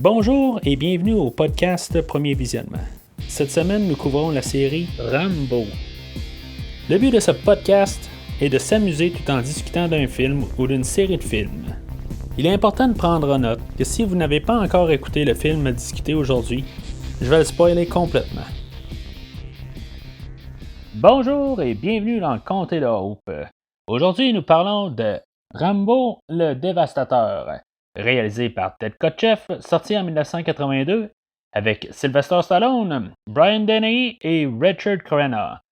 Bonjour et bienvenue au podcast Premier Visionnement. Cette semaine, nous couvrons la série Rambo. Le but de ce podcast est de s'amuser tout en discutant d'un film ou d'une série de films. Il est important de prendre en note que si vous n'avez pas encore écouté le film à discuter aujourd'hui, je vais le spoiler complètement. Bonjour et bienvenue dans le Comté de Hope. Aujourd'hui, nous parlons de Rambo le Dévastateur, réalisé par Ted Kotcheff, sorti en 1982, avec Sylvester Stallone, Brian Dennehy et Richard Crenna.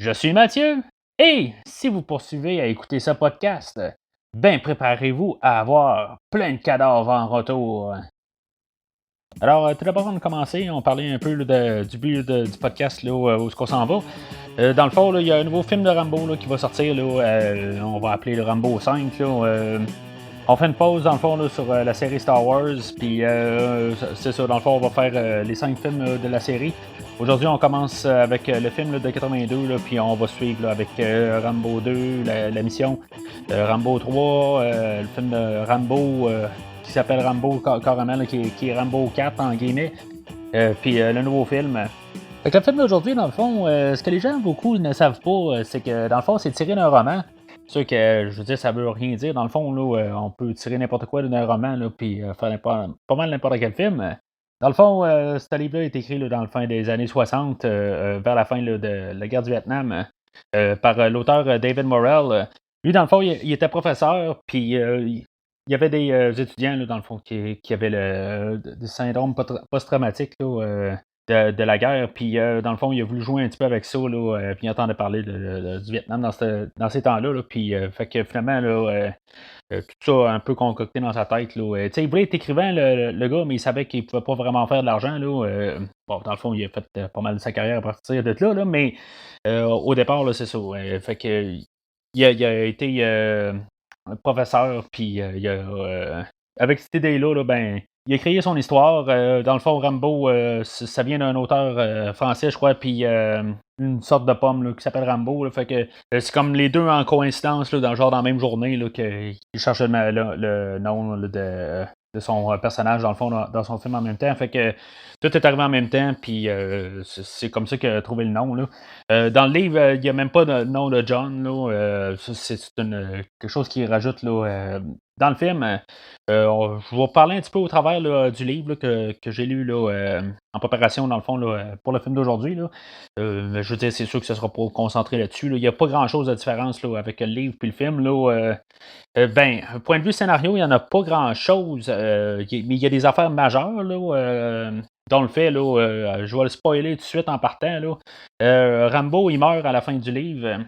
Je suis Mathieu, et si vous poursuivez à écouter ce podcast, ben préparez-vous à avoir plein de cadavres en retour. Alors, tout d'abord, on a commencé, on parlait un peu du but du podcast, là, où est-ce qu'on s'en va. Dans le fond, il y a un nouveau film de Rambo là, qui va sortir, là, on va appeler le Rambo 5. Là, on fait une pause, dans le fond, là, sur la série Star Wars, puis c'est ça, dans le fond, on va faire les 5 films de la série. Aujourd'hui, on commence avec le film là, de 82, là, puis on va suivre là, avec Rambo 2, la mission, Rambo 3, le film de Rambo qui s'appelle Rambo carrément, là, qui est Rambo 4 en guillemets, puis le nouveau film. Fait que le film d'aujourd'hui, dans le fond, ce que les gens beaucoup ne savent pas, c'est que dans le fond, c'est tiré d'un roman. C'est sûr que, je veux dire, ça veut rien dire. Dans le fond, là, on peut tirer n'importe quoi d'un roman, là, puis faire pas mal n'importe quel film. Dans le fond, ce livre-là est écrit là, dans le fin des années 60, vers la fin là, de la guerre du Vietnam, par l'auteur David Morrell. Lui, dans le fond, il était professeur, puis il y avait des étudiants, là, dans le fond, qui avaient le syndrome post-traumatique là, de la guerre. Puis, dans le fond, il a voulu jouer un petit peu avec ça, là, puis il entendait parler du Vietnam dans ces temps-là. Là, puis, fait que finalement, là, tout ça un peu concocté dans sa tête. Là, tu sais, il voulait être écrivain, le gars, mais il savait qu'il pouvait pas vraiment faire de l'argent. Là, bon, dans le fond, il a fait pas mal de sa carrière à partir de là, mais au départ, là, c'est ça. Fait que il a été un professeur, puis avec cette idée-là, là, ben, il a créé son histoire. Dans le fond, Rambo, ça vient d'un auteur français, je crois, puis une sorte de pomme là, qui s'appelle Rambo. Là, fait que c'est comme les deux en coïncidence, là, dans la même journée, là, qu'il cherchait le nom là, de son personnage, dans le fond, dans son film en même temps. Fait que tout est arrivé en même temps, puis c'est comme ça qu'il a trouvé le nom. Là. Dans le livre, il n'y a même pas de nom de John. Là, c'est quelque chose qu'il rajoute là, dans le film. Je vais parler un petit peu au travers là, du livre là, que j'ai lu là, en préparation, dans le fond, là, pour le film d'aujourd'hui. Là. Je veux dire, c'est sûr que ce sera pas concentré là-dessus. Là. Il n'y a pas grand-chose de différence là, avec le livre et le film. Là, ben, point de vue scénario, il n'y en a pas grand-chose, mais il y a des affaires majeures, là, dont le fait, là, je vais le spoiler tout de suite en partant, là. Rambo, il meurt à la fin du livre,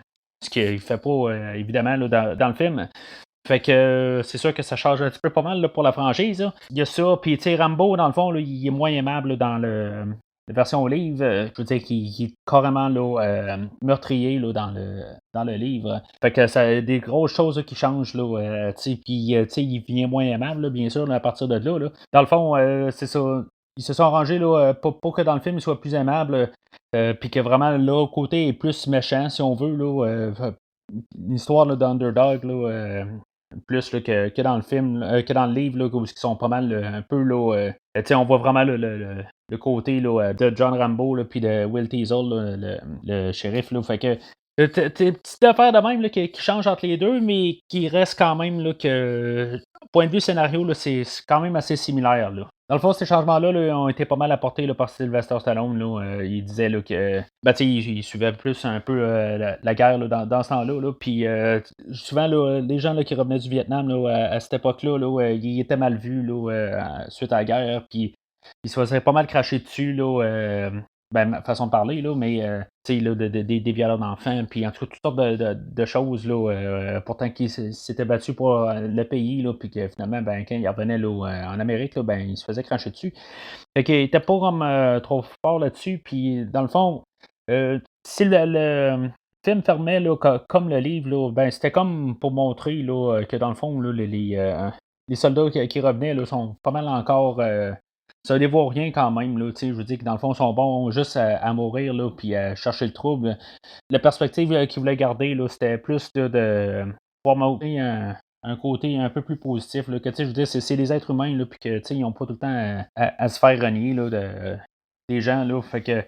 ce qu'il ne fait pas, évidemment, là, dans le film. Fait que c'est sûr que ça change un petit peu pas mal là, pour la franchise. Là. Il y a ça, puis tu sais, Rambo, dans le fond, là, il est moins aimable là, dans la version au livre. Je veux dire qu'il est carrément là, meurtrier là, dans le livre. Fait que ça a des grosses choses là, qui changent. Là, puis il devient moins aimable, là, bien sûr, là, à partir de là. Là. Dans le fond, c'est ça. Ils se sont arrangés là, pour que dans le film, il soit plus aimable. Puis que vraiment, là, côté est plus méchant, si on veut. Là, une histoire là, d'underdog. Là, plus là, que dans le film, que dans le livre, là, où ils sont pas mal un peu là. On voit vraiment le côté là, de John Rambo puis de Will Teasel, là, le shérif. Là, fait que petite affaire de même là, qui change entre les deux, mais qui reste quand même là, que point de vue scénario, là, c'est quand même assez similaire. Là. Dans le fond, ces changements-là là, ont été pas mal apportés là, par Sylvester Stallone. Là, il disait là, que il suivait plus un peu la guerre là, dans ce temps-là. Là, puis souvent, là, les gens là, qui revenaient du Vietnam là, à cette époque-là, là, ils étaient mal vus là, suite à la guerre. Puis ils se faisaient pas mal cracher dessus. Là, ma façon de parler, là, mais là, des violeurs d'enfants, puis en tout cas, toutes sortes de choses, là, pourtant qu'ils s'étaient battus pour le pays, là, puis que finalement, ben, quand ils revenaient là, en Amérique, là, ben, ils se faisaient cracher dessus. Fait qu'ils étaient pas comme trop forts là-dessus, puis dans le fond, si le film fermait là, comme le livre, là, ben, c'était comme pour montrer là, que dans le fond, là, les soldats qui revenaient là, sont pas mal encore. Ça dévoile rien quand même, là, je veux dire que dans le fond, ils sont bons juste à mourir, là, puis à chercher le trouble. La perspective qu'ils voulaient garder, là, c'était plus de pouvoir montrer un côté un peu plus positif, là, que, je veux dire, c'est des êtres humains, là, puis que, ils n'ont pas tout le temps à se faire renier, là, des gens, là. Fait que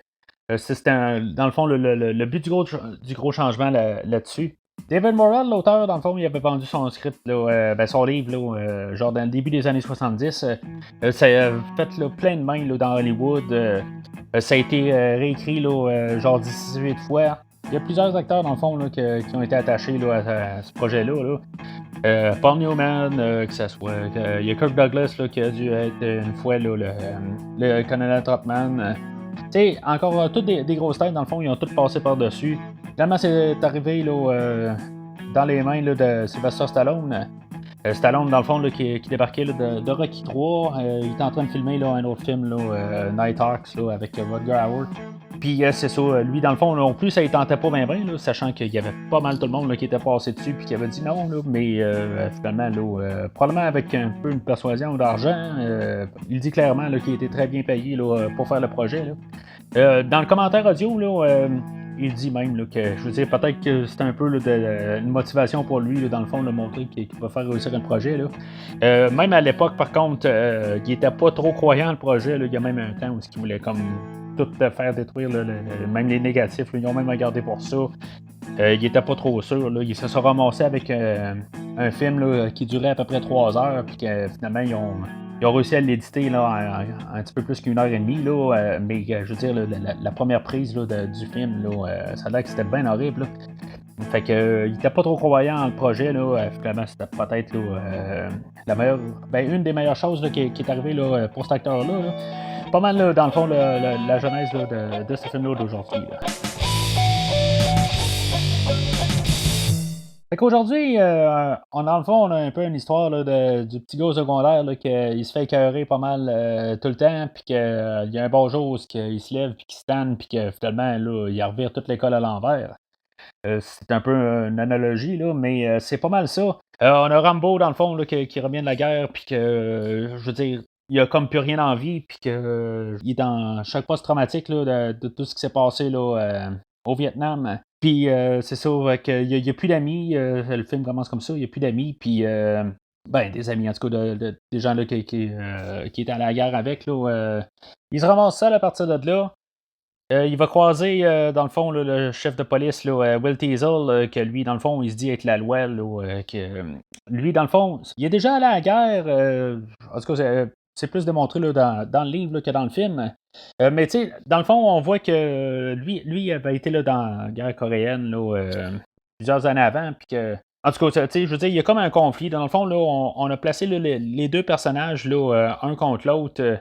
c'était dans le fond le but du gros changement là-dessus. David Morrell, l'auteur, dans le fond, il avait vendu son script, là, son livre, là, genre dans le début des années 70. Ça a fait là, plein de mains là, dans Hollywood. Ça a été réécrit là, genre 18 fois. Il y a plusieurs acteurs, dans le fond, là, qui ont été attachés là, à ce projet-là. Paul Newman, que ça soit. Il y a Kirk Douglas là, qui a dû être une fois là, le colonel Trotman. Tu sais, encore toutes des grosses têtes, dans le fond, ils ont toutes passé par-dessus. Finalement, c'est arrivé là, dans les mains là, de Sylvester Stallone. Stallone, dans le fond, là, qui débarquait là, de Rocky 3. Il était en train de filmer là, un autre film, là, Nighthawks, là, avec Rutger Hauer. Puis c'est ça, lui, dans le fond, non plus, ça ne tentait pas bien, sachant qu'il y avait pas mal tout le monde là, qui était passé dessus puis qui avait dit non, là, mais finalement, là, probablement avec un peu une persuasion d'argent, il dit clairement là, qu'il était très bien payé là, pour faire le projet. Là. Dans le commentaire audio, là, il dit même là, que, je veux dire, peut-être que c'est un peu là, une motivation pour lui, là, dans le fond, de montrer qu'il va faire réussir un projet. Là. Même à l'époque, par contre, il était pas trop croyant le projet. Là. Il y a même un temps où il voulait comme tout faire détruire, là, même les négatifs. Là, ils ont même regardé pour ça. Il était pas trop sûr. Là. Ils se sont ramassés avec un film là, qui durait à peu près 3 heures, puis que finalement, ils ont réussi à l'éditer là, un petit peu plus qu'1 heure et demie. Là, mais je veux dire, la première prise là, du film, là, ça a l'air que c'était bien horrible. Là. Fait que il était pas trop croyant dans le projet. Là, finalement, c'était peut-être là, la meilleure, une des meilleures choses là, qui est arrivée là, pour cet acteur-là. Là. Pas mal, là, dans le fond, la genèse là, de ce film-là d'aujourd'hui. Là. Fait qu'aujourd'hui, dans le fond, on a un peu une histoire là, du petit gars au secondaire là, qui se fait écœurer pas mal tout le temps, puis qu'il y a un bon jour où il se lève, puis qu'il se tanne, puis que finalement, là, il revire toute l'école à l'envers. C'est un peu une analogie, là, mais c'est pas mal ça. On a Rambo, dans le fond, là, qui revient de la guerre, puis que, je veux dire, il a comme plus rien en vie, puis que il est dans chaque post-traumatique là, de tout ce qui s'est passé là, au Vietnam. Puis c'est ça, il n'y a plus d'amis. Le film commence comme ça, il n'y a plus d'amis, puis des amis, en tout cas, des gens là, qui étaient à la guerre avec. Là, ils se ramassent seuls à partir de là. Il va croiser, dans le fond, là, le chef de police, là, Will Teasel, que lui, dans le fond, il se dit être la loi. Là, lui, dans le fond, il est déjà allé à la guerre. En tout cas, c'est plus démontré là, dans le livre là, que dans le film. Mais tu sais, dans le fond, on voit que lui avait été là, dans la guerre coréenne là, plusieurs années avant. Puis que, en tout cas, tu sais, je veux dire, il y a comme un conflit. Dans le fond, là, on a placé là, les deux personnages là, un contre l'autre.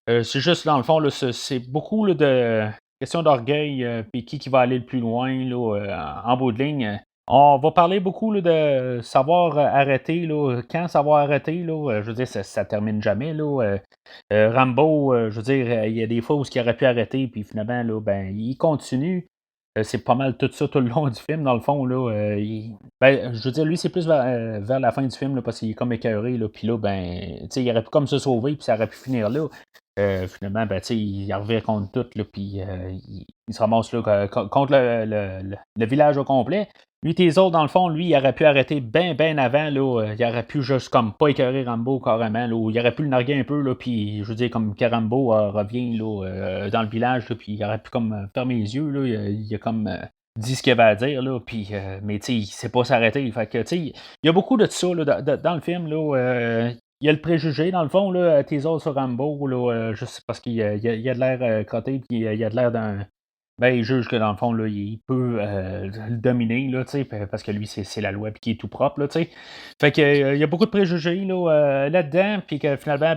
C'est juste, dans le fond, là, c'est beaucoup là, de question d'orgueil, puis qui va aller le plus loin là, en bout de ligne. On va parler beaucoup là, de savoir arrêter, là, quand savoir arrêter. Là, je veux dire, ça termine jamais. Là, Rambo, je veux dire, il y a des fois où il aurait pu arrêter, puis finalement, là, il continue. C'est pas mal tout ça tout le long du film, dans le fond. Là, je veux dire, lui, c'est plus vers la fin du film, là, parce qu'il est comme écœuré. Là, puis là, il aurait pu comme se sauver, puis ça aurait pu finir là. Finalement, il revient contre tout, là, puis il se ramasse là, contre le village au complet. Lui, tes autres, dans le fond, lui, il aurait pu arrêter bien avant. Là, il aurait pu juste comme pas écœurer Rambo carrément. Là, il aurait pu le narguer un peu, là, puis je veux dire, comme que Rambo revient là, dans le village, là, puis il aurait pu comme fermer les yeux. Là, il a comme dit ce qu'il avait à dire, là, puis, mais tu sais, il sait pas s'arrêter. Fait que, tu sais, il y a beaucoup de ça là, dans le film. Là, il y a le préjugé, dans le fond, là, tes autres sur Rambo, là, juste parce qu'il y a de l'air crotté, puis il y a de l'air d'un. Il juge que dans le fond, là, il peut le dominer, là, parce que lui, c'est la loi, puis qu'il est tout propre, là, tu sais. Fait que, il y a beaucoup de préjugés là, là-dedans, puis que finalement,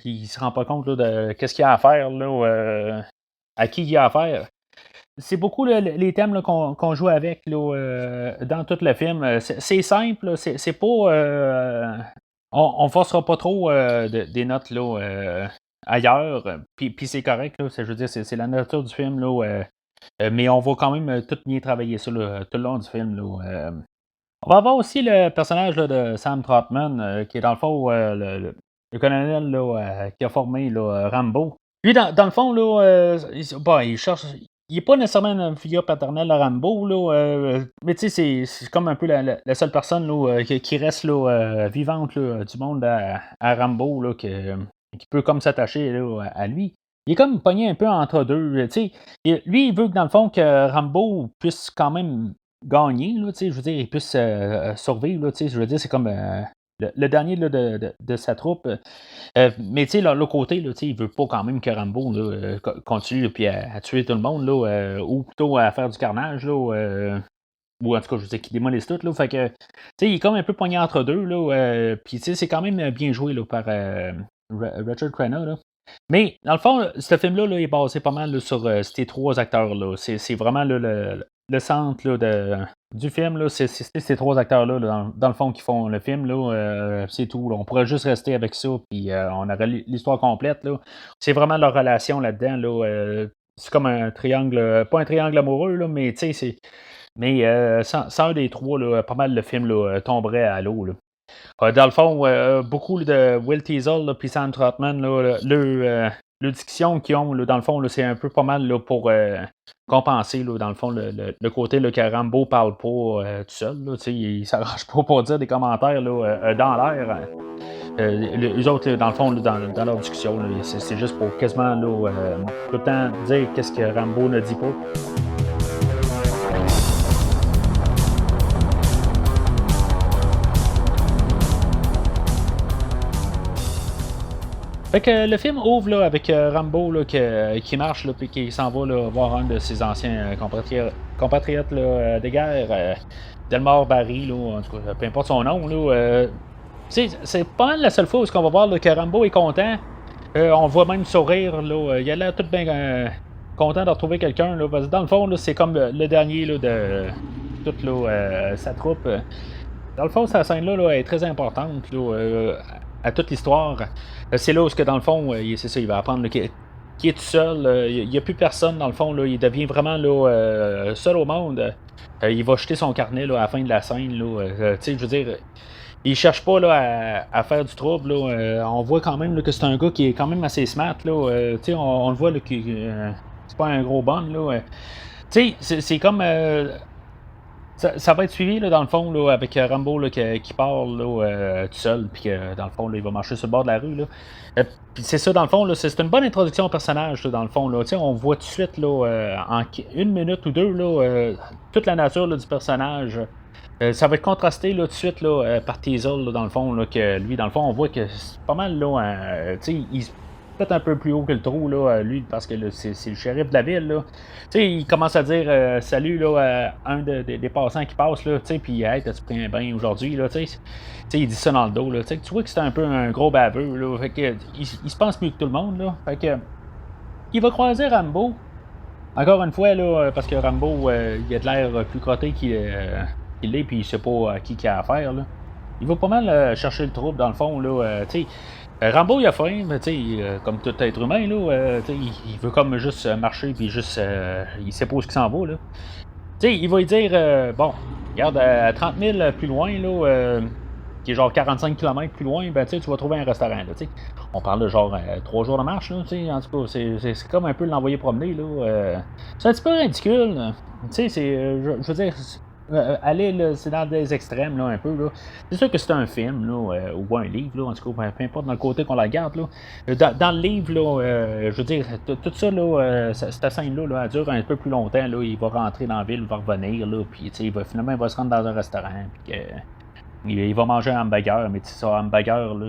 il se rend pas compte là, de qu'est-ce qu'il y a à faire, là, à qui il y a à faire. C'est beaucoup là, les thèmes là, qu'on joue avec là, dans tout le film. C'est simple, là, c'est pas. On forcera pas trop des notes là, ailleurs, puis c'est correct, là, je veux dire, c'est la nature du film, là, mais on va quand même tout bien travailler ça là, tout le long du film. Là, on va avoir aussi le personnage là, de Sam Trotman, qui est dans le fond le colonel là, qui a formé là, Rambo. Lui, dans le fond, là, il cherche. il est pas nécessairement une figure paternelle à Rambo, là, mais tu sais, c'est comme un peu la seule personne là, qui reste là, vivante là, du monde à Rambo, là, qui peut comme s'attacher là, à lui. Il est comme pogné un peu entre deux. Tu sais, lui, il veut que dans le fond que Rambo puisse quand même gagner, là, tu sais, je veux dire, il puisse survivre, là, tu sais, je veux dire, c'est comme le dernier là, de sa troupe. Mais tu sais, l'autre côté, là, tu sais, il veut pas quand même que Rambo là, continue là, puis à tuer tout le monde, là, ou plutôt à faire du carnage, là, ou en tout cas, je veux dire, qu'il démolisse tout. Là, fait que, tu sais, il est comme un peu pogné entre deux. Là, puis, tu sais, c'est quand même bien joué là, par Richard Crenna. Là. Mais, dans le fond, ce film-là là, est basé pas mal là, sur ces trois acteurs-là. C'est vraiment là, le centre là, du film. Là, c'est ces trois acteurs-là, là, dans le fond, qui font le film. Là, c'est tout. Là. On pourrait juste rester avec ça, puis on aurait l'histoire complète. Là. C'est vraiment leur relation là-dedans. Là, c'est comme un triangle, pas un triangle amoureux, là, mais tu sais, c'est. Mais sans un des trois, là, pas mal le film là, tomberait à l'eau. Là. Dans le fond, beaucoup de Will Teasel et Sam Trotman, là, le diction qu'ils ont, là, dans le fond, là, c'est un peu pas mal là, pour compenser, là, dans le fond, le côté là, que Rambo parle pas tout seul. Là, il ne s'arrange pas pour dire des commentaires là, dans l'air. Les autres, là, dans le fond, là, dans leur discussion, là, c'est juste pour quasiment là, tout le temps dire qu'est-ce que Rambo ne dit pas. Fait que le film ouvre là, avec Rambo là, qui marche puis qui s'en va là, voir un de ses anciens compatriotes là, de guerre, Delmar Barry, là, en tout cas, peu importe son nom. Là, c'est pas mal la seule fois où on va voir là, que Rambo est content. On le voit même sourire. Là, il a l'air tout bien content de retrouver quelqu'un. Là, parce que dans le fond, là, c'est comme le dernier là, de toute là, sa troupe. Dans le fond, cette scène-là là, est très importante là, à toute l'histoire. C'est là où, que, dans le fond, c'est ça, il va apprendre là, qu'il est tout seul. Il n'y a plus personne, dans le fond. Là, il devient vraiment là, seul au monde. Il va jeter son carnet là, à la fin de la scène. Là, tu sais, je veux dire, il cherche pas là, à faire du trouble. Là, on voit quand même là, que c'est un gars qui est quand même assez smart. Là, tu sais, on le voit là, qui c'est pas un gros bon. Là, tu sais, c'est comme. Ça va être suivi, là, dans le fond, là, avec Rambo là, qui parle là, tout seul, puis que, dans le fond, là, il va marcher sur le bord de la rue. Là. Puis c'est ça, dans le fond, là, c'est une bonne introduction au personnage, là, dans le fond. Là. Tu sais, on voit tout de suite, là, en une minute ou deux, là, toute la nature là, du personnage. Ça va être contrasté là, tout de suite là, par Teasel, là, dans le fond, là, que lui, dans le fond, on voit que c'est pas mal, là, tu sais, il se peut-être un peu plus haut que le trou, là, lui, parce que là, c'est le shérif de la ville, là. Tu sais, il commence à dire salut, là, à un des passants qui passe, là, tu sais, puis hey, t'as-tu pris un bain aujourd'hui, là, tu sais. Tu sais, il dit ça dans le dos, là, tu sais, tu vois que c'est un peu un gros baveux, là, fait que, il se pense mieux que tout le monde, là, fait que, il va croiser Rambo, encore une fois, là, parce que Rambo, il a de l'air plus crotté qu'il l'est, puis il sait pas à qui il a affaire, là. Il va pas mal chercher le trouble, dans le fond, là, tu sais. Rambo, il a faim, mais tu sais, comme tout être humain, là, tu sais, il veut comme juste marcher, puis juste, il sait pas où il s'en va, là. Tu sais, il va lui dire, bon, regarde, à 30 000 plus loin, là, qui est genre 45 km plus loin, ben, tu sais, tu vas trouver un restaurant, là, tu sais. On parle de genre 3 jours de marche, là, tu sais, en tout cas, c'est comme un peu l'envoyer promener, là. C'est un petit peu ridicule, tu sais, je veux dire, aller, là, c'est dans des extrêmes, là, un peu, là. C'est sûr que c'est un film, là, ou un livre, là, en tout cas, peu importe dans le côté qu'on la regarde, là. Dans le livre, là, je veux dire, tout ça, là, cette scène-là, là, elle dure un peu plus longtemps, là. Il va rentrer dans la ville, il va revenir, là, puis, tu sais, finalement, il va se rendre dans un restaurant, puis il va manger un hamburger, mais tu sais, ça, hamburger, là,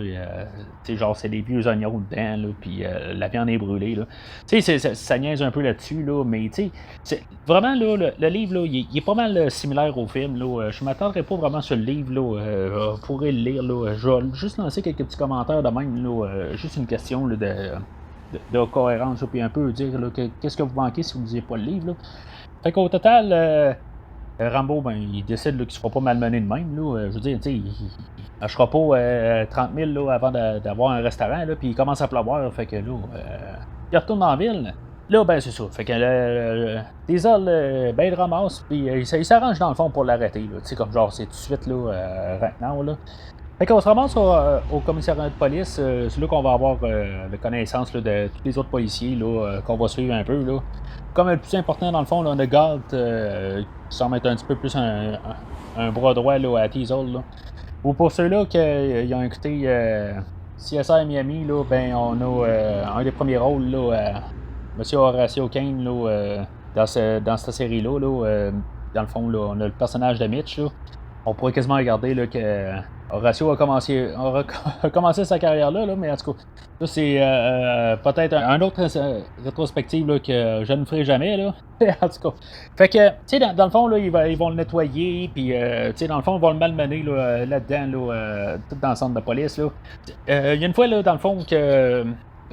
tu sais, genre, c'est des vieux oignons dedans, là, puis la viande est brûlée, là. Tu sais, ça niaise un peu là-dessus, là, mais tu sais, vraiment, là, le livre, là, il est pas mal similaire au film, là. Je m'attendrai pas vraiment sur le livre, là. Vous pourrez le lire, là. Je vais juste lancer quelques petits commentaires de même, là. Juste une question, là, de cohérence, puis un peu dire, là, qu'est-ce que vous manquez si vous ne lisez pas le livre, là. Fait qu'au total, Rambo, ben, il décide qu'il ne se fera pas malmener de même. Là. Je veux dire, il n'achètera pas 30 000 là, avant d'avoir un restaurant, là, puis il commence à pleuvoir. Fait que là, il retourne dans la ville. Là, ben, c'est ça. Fait que Diesel, ben, il le ramasse, puis il s'arrange dans le fond pour l'arrêter. Tu sais, comme genre, c'est tout de suite, là, maintenant, là. Fait qu'on se ramasse au commissariat de police. C'est là qu'on va avoir la connaissance là, de tous les autres policiers là, qu'on va suivre un peu. Là. Comme le plus important, dans le fond, là, on a Galt qui semble être un petit peu plus un bras droit là, à Teasel. Là. Ou pour ceux-là qui ont écouté CSI Miami, là, ben, on a un des premiers rôles, là, Monsieur Horatio Kane, là, dans cette série-là. Là, dans le fond, là, on a le personnage de Mitch. Là. On pourrait quasiment regarder là, que Horatio a commencé sa carrière là, mais en tout cas, ça c'est peut-être un autre rétrospective là, que je ne ferai jamais. Là. En tout cas. Fait que, tu sais, dans le fond, là, ils vont le nettoyer, puis, tu sais, dans le fond, ils vont le malmener là-dedans, tout dans le centre de police. Là. Il y a une fois, là, dans le fond, que.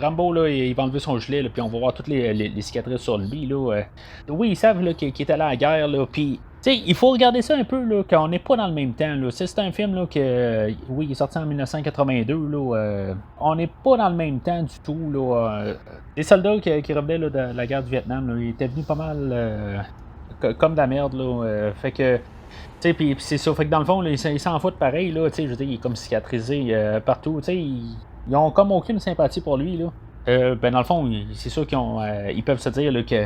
Rambo, là, il va enlever son gilet, là, puis on va voir toutes les cicatrices sur lui. Là, oui, ils savent là, qu'il est allé à la guerre, là, puis t'sais, il faut regarder ça un peu, là, qu'on n'est pas dans le même temps. Là. C'est un film là, que, oui, il est sorti en 1982. Là, on n'est pas dans le même temps du tout. Là, les soldats qui revenaient là, de la guerre du Vietnam, là, ils étaient venus pas mal comme de la merde. Là, fait que, puis c'est ça. Fait que dans le fond, là, ils s'en foutent pareil. Là, je veux dire, il est comme cicatrisé partout. Ils ont comme aucune sympathie pour lui. Là. Ben dans le fond, c'est sûr ils peuvent se dire là, que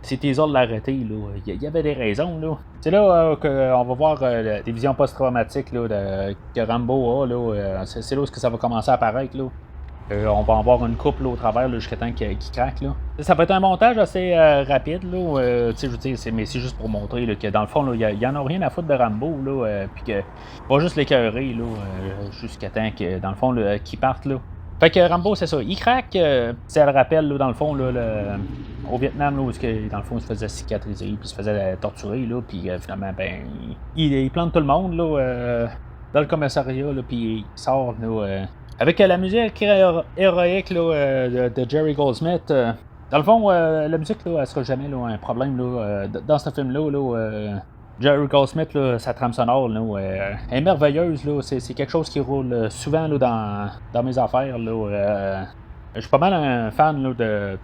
si Teasel l'a arrêté, il y avait des raisons. Là. C'est là qu'on va voir la division post-traumatique là, que Rambo a. Là, c'est là où ça va commencer à apparaître. Là. On va avoir une coupe là, au travers là, jusqu'à temps qu'il craque. Là. Ça va être un montage assez rapide. Là, je veux dire, mais c'est juste pour montrer là, que dans le fond, il y en a rien à foutre de Rambo. Puis qu'il va juste l'écœurer jusqu'à temps que, dans le fond, qu'il parte. Là. Fait que Rambo, c'est ça. Il craque, ça le rappelle, là, dans le fond, là, au Vietnam, là, où dans le fond, il se faisait cicatriser, puis il se faisait torturer, là, puis finalement, ben, il plante tout le monde, là, dans le commissariat, là, puis il sort, là, avec la musique héroïque, là, de Jerry Goldsmith. Dans le fond, la musique, là, elle sera jamais, là, un problème, là, dans ce film-là, là, Jerry Goldsmith, là, sa trame sonore, là, est merveilleuse. Là, c'est quelque chose qui roule souvent là, dans mes affaires. Là, je suis pas mal un fan là, de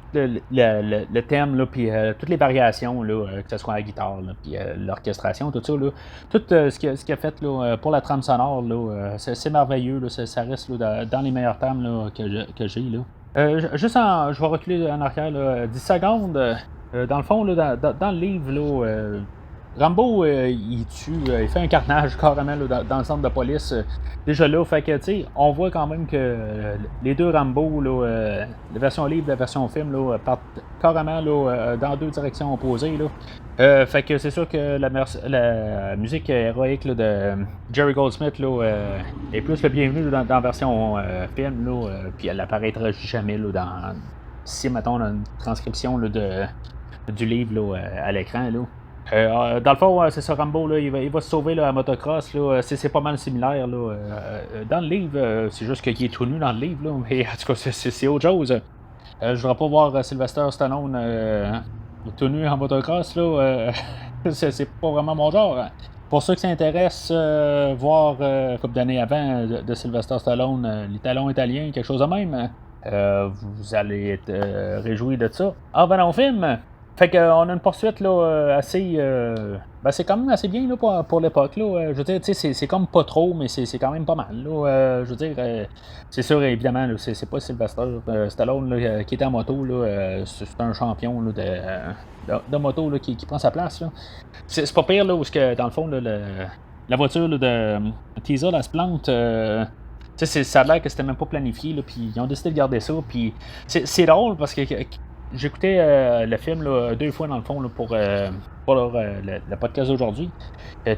le thème, là, puis toutes les variations, là, que ce soit la guitare, puis l'orchestration, tout ça. Là, tout ce qu'il a fait là, pour la trame sonore, là, c'est merveilleux. Là, ça reste là, dans les meilleurs thèmes là, que j'ai. Là. Je vais reculer en arrière là, 10 secondes. Dans le fond, là, dans le livre, là, Rambo, il tue, il fait un carnage carrément là, dans le centre de police. Déjà là, fait que, tu sais, on voit quand même que les deux Rambo, là, la version livre et la version film, là, partent carrément là, dans deux directions opposées. Là. Fait que c'est sûr que la musique héroïque là, de Jerry Goldsmith là, est plus le bienvenu là, dans la version film, là, puis elle apparaîtra jamais là, si, mettons, dans une transcription là, du livre là, à l'écran. Là. Dans le fond, c'est ça, Rambo, là, il va se sauver là, à motocross. Là, c'est pas mal similaire. Là, dans le livre, c'est juste qu'il est tout nu dans le livre. Là, mais en tout cas, c'est autre chose. Je voudrais pas voir Sylvester Stallone tout nu en motocross. Là, c'est pas vraiment mon genre. Pour ceux qui s'intéressent, voir une couple d'années avant de Sylvester Stallone, les talons italiens, quelque chose de même, vous allez être réjouis de ça. Ah, ben non, film! Fait qu'on a une poursuite là, assez. Ben c'est quand même assez bien là, pour l'époque. Là. Je veux dire, c'est comme pas trop, mais c'est quand même pas mal. Là. Je veux dire, c'est sûr, évidemment, là, c'est pas Sylvester Stallone là, qui est en moto. Là, c'est un champion là, de moto là, qui prend sa place. Là. C'est pas pire, là, où que, dans le fond, là, la voiture là, de Teasel, elle se plante. Ça a l'air que c'était même pas planifié, là, puis ils ont décidé de garder ça. Puis c'est drôle parce que j'écoutais le film là, 2 fois dans le fond là, pour le podcast d'aujourd'hui.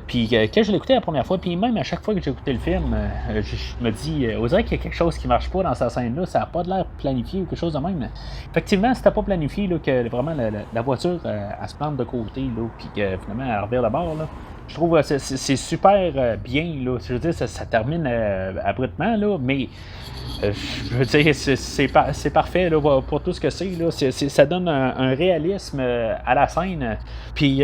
Puis quand je l'écoutais la première fois, puis même à chaque fois que j'écoutais le film, je me dis, on dirait qu'il y a quelque chose qui marche pas dans sa scène-là, ça n'a pas de l'air planifié ou quelque chose de même. Effectivement, c'était pas planifié là, que vraiment la voiture elle se plante de côté, là, puis que finalement elle revient de bord. Là. Je trouve que c'est super bien. Là. Je veux dire, ça termine abruptement, là, mais je veux dire, c'est parfait là, pour tout ce que c'est. Là. Ça donne un réalisme à la scène. Puis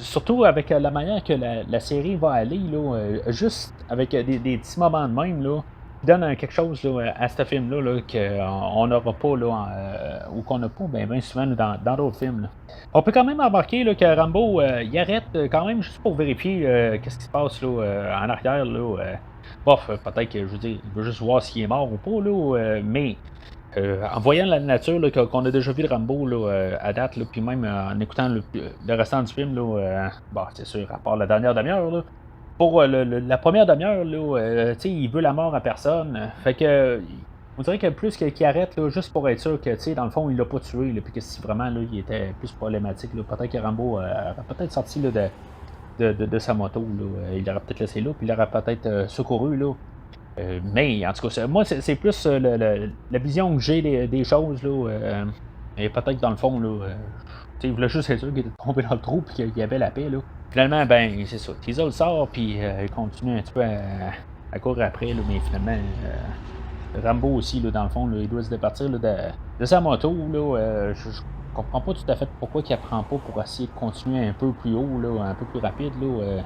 surtout avec la manière que la série va aller, là, juste avec des petits moments de même, là, donne quelque chose là, à ce film-là là, qu'on n'aura pas là, ou qu'on n'a pas bien souvent là, dans d'autres films. Là. On peut quand même remarquer là, que Rambo il arrête quand même juste pour vérifier qu'est-ce qui se passe là, en arrière. Là, bof, peut-être que, je veux dire, il veut juste voir s'il est mort ou pas, là, mais en voyant la nature là, qu'on a déjà vu de Rambo là, à date, là, puis même en écoutant le restant du film, là, bon, c'est sûr, à part la dernière demi-heure, là, pour la première demi-heure, là, tu sais, il veut la mort à personne. Fait que, on dirait que plus qu'il arrête, là, juste pour être sûr que, tu sais, dans le fond, il l'a pas tué, là, puis que si vraiment, là, il était plus problématique, là, peut-être que Rambo aurait peut-être sorti là, de sa moto, là, il l'aurait peut-être laissé là, puis il l'aurait peut-être secouru, là. Mais en tout cas, moi, c'est plus la vision que j'ai des choses, là, et peut-être dans le fond, là, tu sais, il voulait juste être sûr qu'il était tombé dans le trou, puis qu'il y avait la paix, là. Finalement, ben, c'est ça. Teasel sort, puis il continue un petit peu à courir après, là, mais finalement, Rambo aussi, là, dans le fond, là, il doit se départir là, de sa moto. Là, je comprends pas tout à fait pourquoi il apprend pas pour essayer de continuer un peu plus haut, là, un peu plus rapide. Là,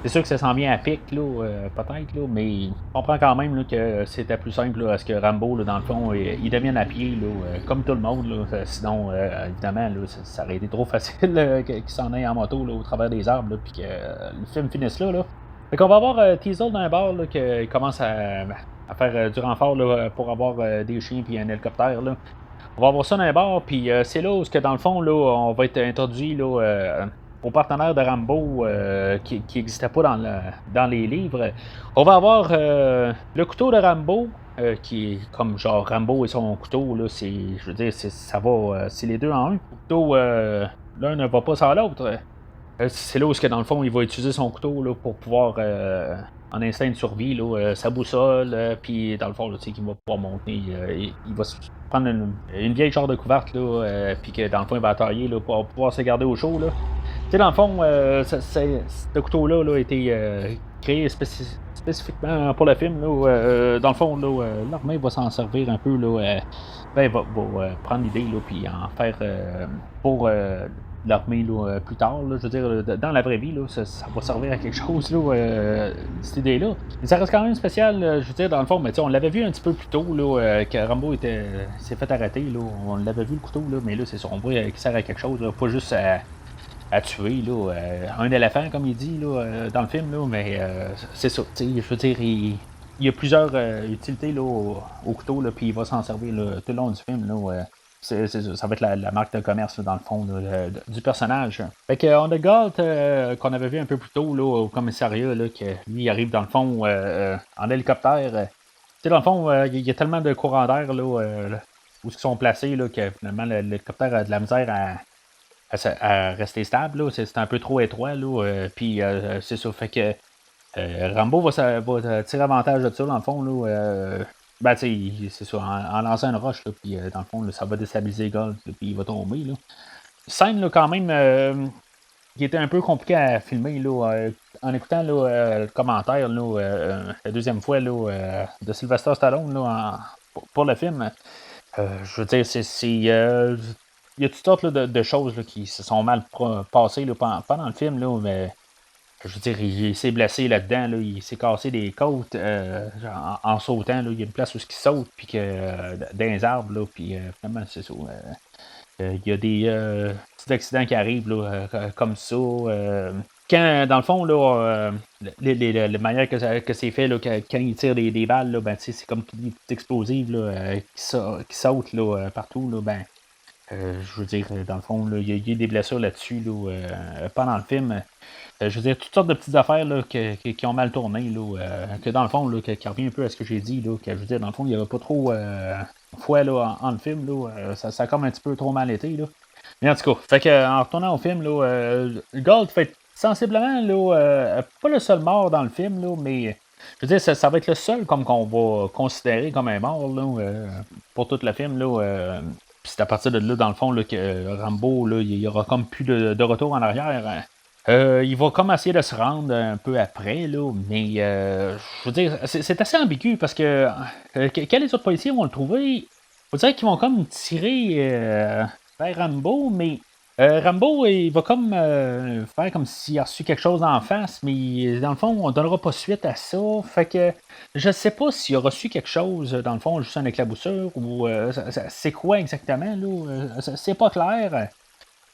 c'est sûr que ça s'en vient à pic, là, peut-être, là, mais je comprends quand même là, que c'était plus simple là, à ce que Rambo, là, dans le fond, il devienne à pied, là, comme tout le monde. Là, sinon, évidemment, là, ça aurait été trop facile qu'il s'en aille en moto là, au travers des arbres, là, puis que le film finisse là. Là. Fait qu'on va avoir Teasel dans un bar là, qui commence à faire du renfort là, pour avoir des chiens puis un hélicoptère. Là. On va avoir ça dans un bar, puis c'est là où, que, dans le fond, là, on va être introduit là, au partenaire de Rambo qui n'existait pas dans les livres. On va avoir le couteau de Rambo, qui est comme genre Rambo et son couteau. Là, je veux dire, ça va, c'est les deux en un. Le couteau, l'un ne va pas sans l'autre. C'est là où, dans le fond, il va utiliser son couteau là, pour pouvoir, en instinct de survie, là, sa boussole, puis dans le fond, tu sais, qu'il va pouvoir monter. Il va se prendre une vieille genre de couverte, là, puis que dans le fond, il va tailler là, pour pouvoir se garder au chaud. Là. Tu sais, dans le fond, ce couteau-là là, a été créé spécifiquement pour le film. Là, dans le fond, là, l'armée va s'en servir un peu. Là, ben, va prendre l'idée là, puis en faire pour l'armée là, plus tard. Là, je veux dire, dans la vraie vie, là, ça va servir à quelque chose, là, cette idée-là. Mais ça reste quand même spécial, je veux dire, dans le fond, mais on l'avait vu un petit peu plus tôt, là, que Rambo s'est fait arrêter. Là, on l'avait vu le couteau, là, mais là, c'est ça, on voit qu'il sert à quelque chose, là, pas juste à tuer là, un éléphant, comme il dit là, dans le film, là, mais c'est ça. Je veux dire, il y a plusieurs utilités là, au couteau, là, puis il va s'en servir là, tout le long du film. Là, ça va être la marque de commerce, là, dans le fond, là, du personnage. Fait que on a Galt, qu'on avait vu un peu plus tôt là, au commissariat, là, que lui il arrive dans le fond en hélicoptère. Dans le fond, il y a tellement de courants d'air là, où ils sont placés là, que finalement l'hélicoptère a de la misère à rester stable. Là. C'est un peu trop étroit. Là, puis c'est ça. Fait que Rambo va tirer avantage de ça, dans le fond. Là, ben, tu sais, c'est ça. En lançant une roche, là, puis dans le fond, là, ça va déstabiliser Gold, puis il va tomber. Là. Scène, là, quand même, qui était un peu compliqué à filmer. Là, en écoutant là, le commentaire là, la deuxième fois là, de Sylvester Stallone là, pour le film. Je veux dire, il y a toutes sortes là, de choses là, qui se sont mal passées là, pendant le film, là, mais je veux dire, il s'est blessé là-dedans, là, il s'est cassé des côtes en sautant. Là, il y a une place où il saute, puis que dans les arbres, là, puis finalement, c'est ça. Il y a des petits accidents qui arrivent là, comme ça. Quand, dans le fond, là, les manières que c'est fait, là, quand ils tirent des balles, là, ben, c'est comme des petites explosives là, qui sautent là, partout. Là, ben, je veux dire, dans le fond, il y a des blessures là-dessus là, pendant le film. Je veux dire, toutes sortes de petites affaires là, qui ont mal tourné, là, que dans le fond, là, qui revient un peu à ce que j'ai dit, là, que je veux dire, dans le fond, il n'y avait pas trop foi là, en le film, là, ça a comme un petit peu trop mal été. Là. Mais en tout cas, fait que, en retournant au film, là, Gold fait sensiblement là, pas le seul mort dans le film, là, mais je veux dire, ça va être le seul comme qu'on va considérer comme un mort là, pour tout le film. Là, puis c'est à partir de là, dans le fond, là, que Rambo, là, il y aura comme plus de retour en arrière. Hein. Il va comme essayer de se rendre un peu après, là, mais je veux dire, c'est assez ambigu parce que quand les autres policiers vont le trouver, on dirait qu'ils vont comme tirer vers Rambo, mais Rambo, il va comme faire comme s'il a reçu quelque chose en face, mais dans le fond, on donnera pas suite à ça. Fait que je sais pas s'il a reçu quelque chose, dans le fond, juste une éclaboussure, ou c'est quoi exactement, là, c'est pas clair.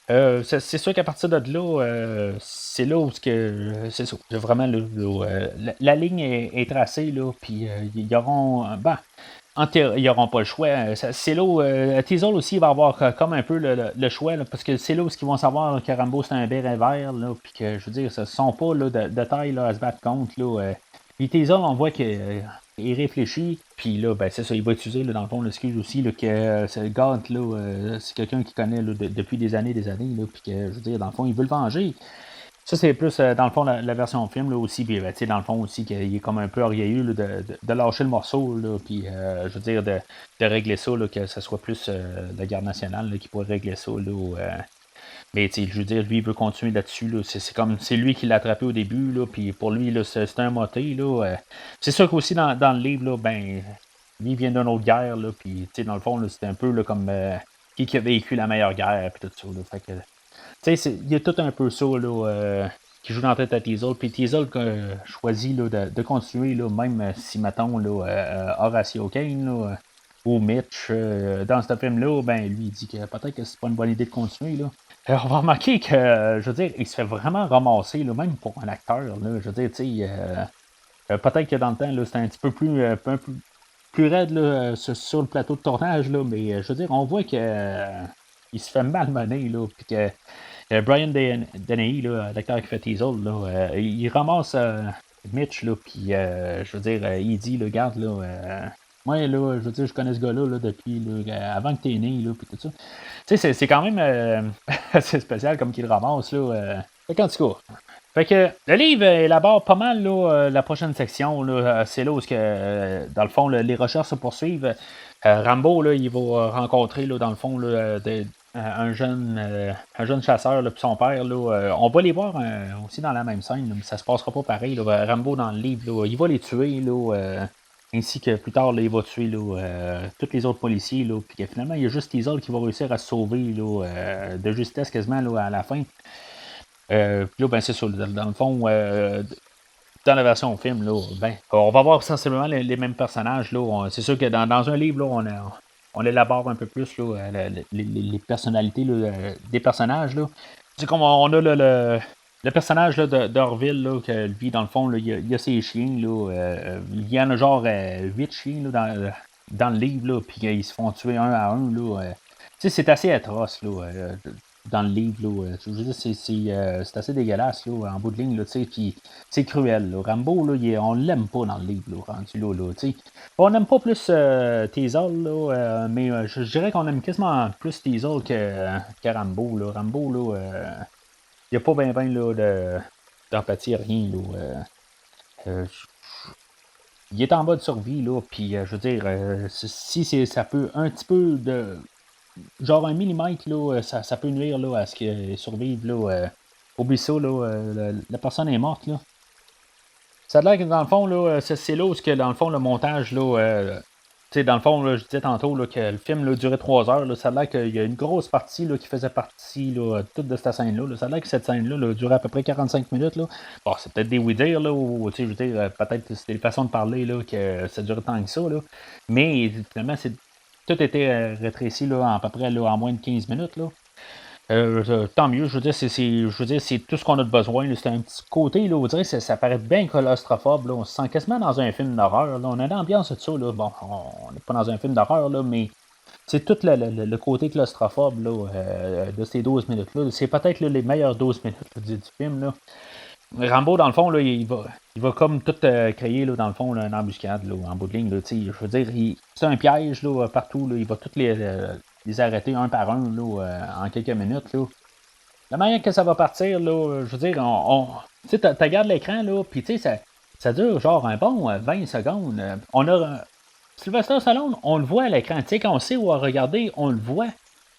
C'est sûr qu'à partir de là, c'est là où c'est ça. Vraiment, la ligne est tracée, là, puis ils auront. Ben, ils n'auront pas le choix. C'est là où Teasel aussi va avoir comme un peu le choix, là, parce que c'est là où ils vont savoir que Rambo c'est un béret vert, là, puis que, je veux dire, ce ne sont pas là, de taille là, à se battre contre. Là, puis Teasel, on voit qu'il réfléchit, puis là, ben, c'est ça, il va utiliser, là, dans le fond, l'excuse aussi, là, que God, là, c'est quelqu'un qui connaît là, depuis des années, là, puis que, je veux dire, dans le fond, il veut le venger. Ça, c'est plus, dans le fond, la version film là, aussi. Puis, ben, tu sais, dans le fond aussi, qu'il est comme un peu orgueilleux là, de lâcher le morceau. Là, puis, je veux dire, de régler ça, là, que ce soit plus la garde nationale là, qui pourrait régler ça. Là, mais, tu sais, je veux dire, lui, il veut continuer là-dessus. Là, c'est comme, c'est lui qui l'a attrapé au début. Là, puis, pour lui, là, c'est un moté. Là, c'est sûr qu'aussi, dans le livre, là, ben, lui, il vient d'une autre guerre. Là, puis, tu sais, dans le fond, là, c'était un peu là, comme qui a vécu la meilleure guerre. Puis, tout ça. Là, fait que, tu sais, il y a tout un peu ça là, qui joue dans la tête à Teasel. Puis Teasel choisit là, de continuer, là, même si, mettons, là, Horatio Kane là, ou Mitch, dans ce film-là, ben, lui, il dit que peut-être que c'est pas une bonne idée de continuer. Là. On va remarquer que, je veux dire, il se fait vraiment ramasser, là, même pour un acteur. Là, je veux dire, tu sais, peut-être que dans le temps, là, c'était un petit peu plus raide là, sur le plateau de tournage, là, mais je veux dire, on voit que il se fait malmener, là, puis que Brian Dennehy, là, l'acteur qui fait Teasel, là, il ramasse Mitch, là, puis je veux dire, il dit, là, regarde, là, moi, là, je veux dire, je connais ce gars-là là, depuis avant que t'es né, là, puis tout ça. Tu sais, c'est quand même assez spécial comme qu'il le ramasse, là. Fait qu'en tout cas, fait que le livre élabore pas mal là, la prochaine section. Là, c'est là où, dans le fond, les recherches se poursuivent. Rambo, là, il va rencontrer, là, dans le fond, là, un jeune chasseur, puis son père. Là, on va les voir aussi dans la même scène, là, mais ça se passera pas pareil. Là. Rambo, dans le livre, là, il va les tuer. Là, ainsi que plus tard, là, il va tuer là, tous les autres policiers. Là, puis que finalement, il y a juste Teasel qui va réussir à se sauver là, de justesse quasiment là, à la fin. Puis là, ben, c'est ça. Dans le fond, dans la version film, là, ben, on va voir sensiblement les mêmes personnages. Là. C'est sûr que dans un livre, là, on élabore un peu plus là, les personnalités là, des personnages. Là. C'est comme on a le personnage là, d'Orville, là, que lui, dans le fond, là, il a ses chiens. Là, il y en a genre 8 chiens là, dans le livre, là, puis ils se font tuer un à un. Là, tu sais, c'est assez atroce. Là, dans le livre, là, je veux dire, c'est assez dégueulasse là, en bout de ligne, là, tu sais, puis c'est cruel. Là. Rambo, là, on l'aime pas dans le livre, là, rendu là, tu sais. On n'aime pas plus Teasel, là, mais je dirais qu'on aime quasiment plus Teasel que Rambo. Là. Rambo, là, il n'y a pas bien d'empathie, rien. Là, il est en mode survie, là, puis je veux dire, si ça peut un petit peu de genre un millimètre, là, ça peut nuire là, à ce qu'il survive. Là, oublie ça, là, la personne est morte. Là. Ça a l'air que dans le fond, là, c'est là où dans le fond, le montage, là, tu sais, dans le fond, là, je disais tantôt là, que le film là, durait 3 heures. Là, ça a l'air qu'il y a une grosse partie là, qui faisait partie là, toute de cette scène-là. Là. Ça a l'air que cette scène-là là, durait à peu près 45 minutes. Là. Bon, c'est peut-être des oui-dire, là, ou tu sais, je veux dire, peut-être que c'était des façons de parler là, que ça durait tant que ça. Là. Mais finalement, tout était rétréci là, à peu près là, en moins de 15 minutes. Là. Tant mieux, je veux dire, je veux dire, c'est tout ce qu'on a de besoin. C'est un petit côté, là, on dirait que ça paraît bien claustrophobe. Là. On se sent quasiment dans un film d'horreur. Là. On a l'ambiance de ça. Là. Bon, on n'est pas dans un film d'horreur, là, mais c'est tout le côté claustrophobe là, de ces 12 minutes-là. C'est peut-être là, les meilleures 12 minutes là, du film. Là. Rambo, dans le fond, là, il va comme tout créer, là, dans le fond, là, une embuscade, là, en bout de ligne. Là, je veux dire, c'est un piège là, partout. Là, il va tous les arrêter un par un là, en quelques minutes. Là. La manière que ça va partir, là, je veux dire, tu sais, tu regardes l'écran, là, puis tu sais, ça dure genre un bon 20 secondes. On a Sylvester Stallone, on le voit à l'écran. Tu sais, quand on sait où regarder, on le voit.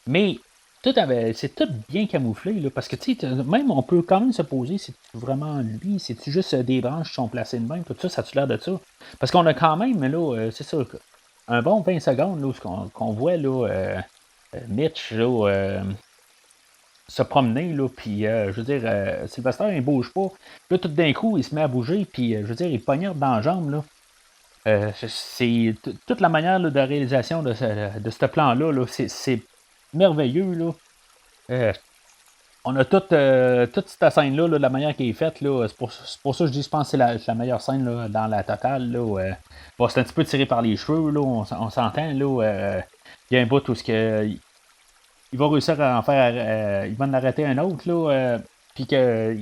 Mais c'est tout bien camouflé, là, parce que tu sais, même on peut quand même se poser, c'est vraiment lui, c'est-tu juste des branches qui sont placées de même, tout ça, ça a-tu l'air de ça? Parce qu'on a quand même, là, c'est ça, un bon 20 secondes, là, où qu'on voit, là, Mitch, là, se promener, là, puis je veux dire, Sylvester, il bouge pas. Là, tout d'un coup, il se met à bouger, puis je veux dire, il poignarde dans la jambe, là. C'est toute la manière là, de réalisation de ce plan-là, là, c'est merveilleux, là. on a toute cette scène-là, de la manière qu'elle est faite. Là, c'est pour ça que je dis, je pense que c'est la meilleure scène là, dans la totale. Là, bon, c'est un petit peu tiré par les cheveux, là, on s'entend. Là, il y a un bout où il va réussir à en faire. Il va en arrêter un autre, là, puis que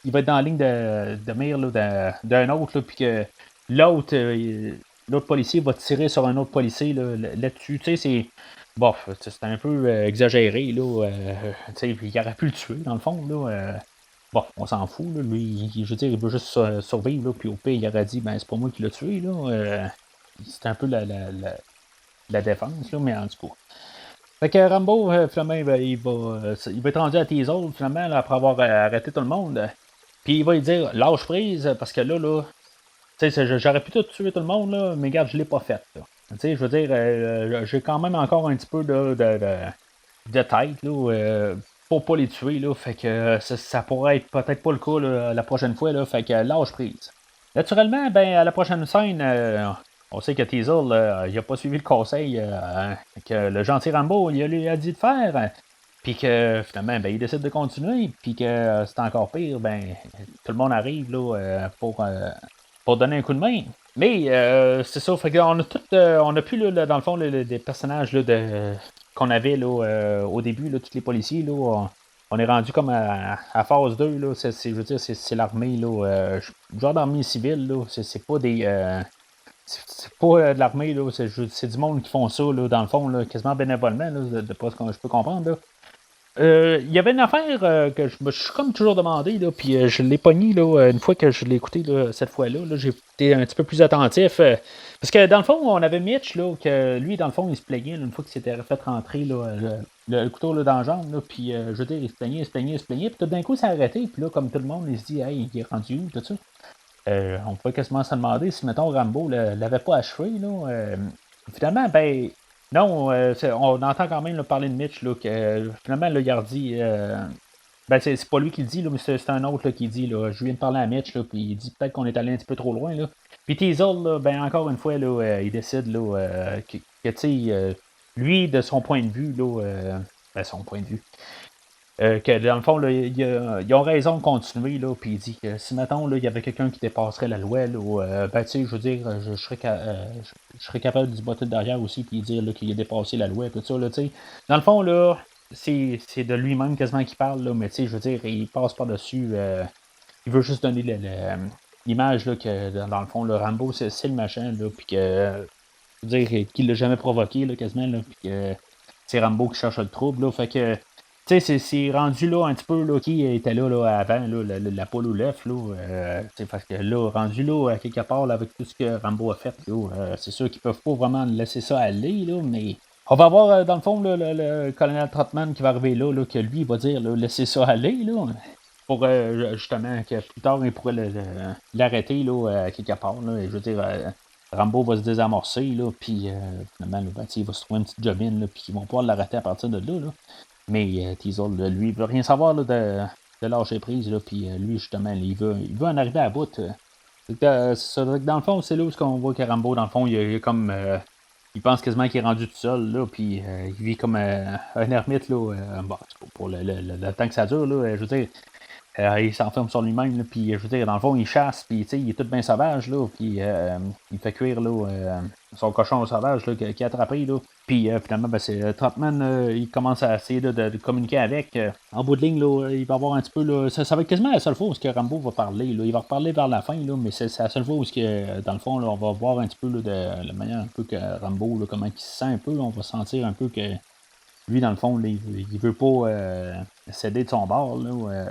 il va être dans la ligne de mire là, d'un autre, puis que l'autre, l'autre policier va tirer sur un autre policier là-dessus. Tu sais, c'est. Bon, c'est un peu exagéré, là. Puis il aurait pu le tuer, dans le fond, là. Bon, on s'en fout, là. Lui, je veux dire, il veut juste survivre, là. Puis au pire, il aurait dit, ben, c'est pas moi qui l'ai tué, là. C'est un peu la défense, là, mais en tout cas. Fait que Rambo, finalement, il va être rendu à Teasle, finalement, là, après avoir arrêté tout le monde. Puis il va lui dire, lâche prise, parce que là, tu sais, j'aurais pu tout tuer tout le monde, là, mais regarde, je l'ai pas fait, là. Tu sais, je veux dire, j'ai quand même encore un petit peu de tête, là, pour pas les tuer, là. Fait que ça pourrait être peut-être pas le cas, là, la prochaine fois, là. Fait que lâche prise. Naturellement, ben, à la prochaine scène, on sait que Teasle, il a pas suivi le conseil que le gentil Rambo lui a dit de faire. Puis que finalement, ben, il décide de continuer. Puis que c'est encore pire, ben, tout le monde arrive là, pour donner un coup de main. Mais c'est ça, fait qu'on a tout, on a plus là, dans le fond des personnages là, qu'on avait là, au début, là, tous les policiers. Là, on est rendu comme à phase 2. Là, je veux dire, c'est l'armée, là, genre d'armée civile. Là, c'est pas des. C'est pas de l'armée, là, c'est du monde qui font ça, là, dans le fond, là, quasiment bénévolement, là, de pas ce que je peux comprendre. Là. Il y avait une affaire que je me suis comme toujours demandé, là, puis je l'ai pogné là, une fois que je l'ai écouté là, cette fois-là. Là, j'ai été un petit peu plus attentif. Parce que dans le fond, on avait Mitch, là, que lui, dans le fond, il se plaignait là, une fois qu'il s'était fait rentrer là, le couteau là, dans la jambe. Là, puis je veux dire, il se plaignait, il se plaignait, il se plaignait. Puis tout d'un coup, ça a arrêté. Puis là, comme tout le monde, il se dit, hey, il est rendu où, tout ça. On pourrait quasiment se demander si, mettons, Rambo l'avait pas achevé. Là, finalement, ben, non, on entend quand même là, parler de Mitch, là, que finalement, le Gardi, ben, c'est pas lui qui le dit, là, mais c'est un autre là, qui dit, là, je viens de parler à Mitch, là, puis il dit peut-être qu'on est allé un petit peu trop loin. Là. Puis Teasle, là, ben, encore une fois, là, il décide là, que tu sais, lui, de son point de vue, là, ben, son point de vue, que dans le fond, là, ils ont raison de continuer, là, puis il dit que si, mettons, là, il y avait quelqu'un qui dépasserait la loi, là, ben, tu sais, je veux dire, je serais capable de se botter derrière aussi, puis dire là, qu'il a dépassé la loi, tout ça, là, tu sais. Dans le fond, là, c'est de lui-même quasiment qu'il parle, là, mais tu sais, je veux dire, il passe par-dessus, il veut juste donner l'image, là, que dans le fond, le Rambo, c'est le machin, là, puis que, je veux dire, qu'il l'a jamais provoqué, là, quasiment, là, puis que c'est Rambo qui cherche le trouble, là, fait que tu sais, c'est rendu là un petit peu là, qui était là, avant, là, la poule ou l'œuf, là. Parce que là, rendu là, à quelque part, là, avec tout ce que Rambo a fait, là, c'est sûr qu'ils peuvent pas vraiment laisser ça aller, là, mais. On va avoir, dans le fond, là, le colonel Trotman qui va arriver là, que lui, il va dire, là, laissez ça aller, là. Pour justement que plus tard, il pourrait l'arrêter, là, à quelque part, là. Et je veux dire, Rambo va se désamorcer, là, puis finalement, là, ben, il va se trouver une petite jobine, là, puis ils vont pouvoir l'arrêter à partir de là, là. Mais Teasle, lui, il veut rien savoir là, de lâcher prise. Là, puis lui, justement, il veut en arriver à bout. Dans le fond, c'est là où on voit que Rambo, dans le fond, il est comme. Il pense quasiment qu'il est rendu tout seul, là, puis il vit comme un ermite, là, bon, pour le temps que ça dure, là, je veux dire, il s'enferme sur lui-même, là, puis je veux dire, dans le fond, il chasse, puis il est tout bien sauvage, là, puis il fait cuire là, son cochon sauvage là, qui a attrapé, là. Puis finalement, ben, c'est Trotman, il commence à essayer de communiquer avec. En bout de ligne, là, il va avoir un petit peu, là, ça va être quasiment la seule fois où que Rambo va parler. Là. Il va reparler vers la fin, là, mais c'est la seule fois où, dans le fond, là, on va voir un petit peu là, de la manière un peu que Rambo, là, comment il se sent un peu. Là, on va sentir un peu que lui, dans le fond, là, il veut pas céder de son bord. Là,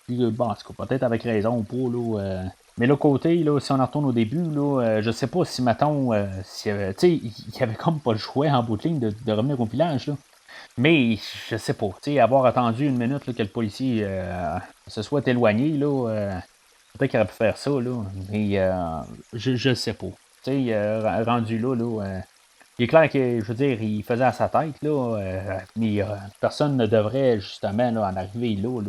bon, en tout cas, peut-être avec raison ou pas. Là, mais l'autre côté, là, si on en retourne au début, là, je sais pas si, mettons, il y avait comme pas le choix en bout de ligne de revenir au village. Là. Mais je sais pas. Avoir attendu une minute là, que le policier se soit éloigné, là, peut-être qu'il aurait pu faire ça. Là, mais je sais pas. Rendu là, il est clair que, je veux dire, il faisait à sa tête, là, mais personne ne devrait justement là, en arriver là,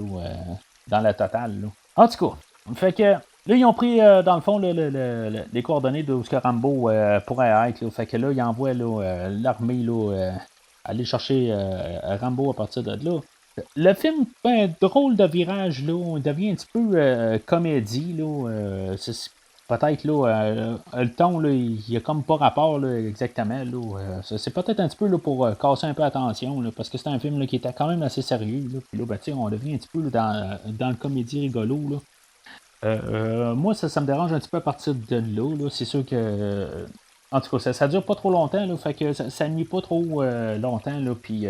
dans la totale. Là. En tout cas, fait que là, ils ont pris, dans le fond, les coordonnées de où ce que Rambo pourrait être. Là, fait que là, ils envoient l'armée là, aller chercher Rambo à partir de là. Le film fait un drôle de virage, là. On devient un petit peu comédie, là. Peut-être, là, le ton, là, il a comme pas rapport, là, exactement, là. C'est peut-être un petit peu, là, pour casser un peu l'attention, là, parce que c'est un film, là, qui était quand même assez sérieux, là. Puis là, ben, tu sais, on devient un petit peu, là, dans le comédie rigolo, là. Moi, ça me dérange un petit peu à partir de là, là. C'est sûr que. En tout cas, ça dure pas trop longtemps, là. Fait que ça nuit pas trop longtemps, là. Puis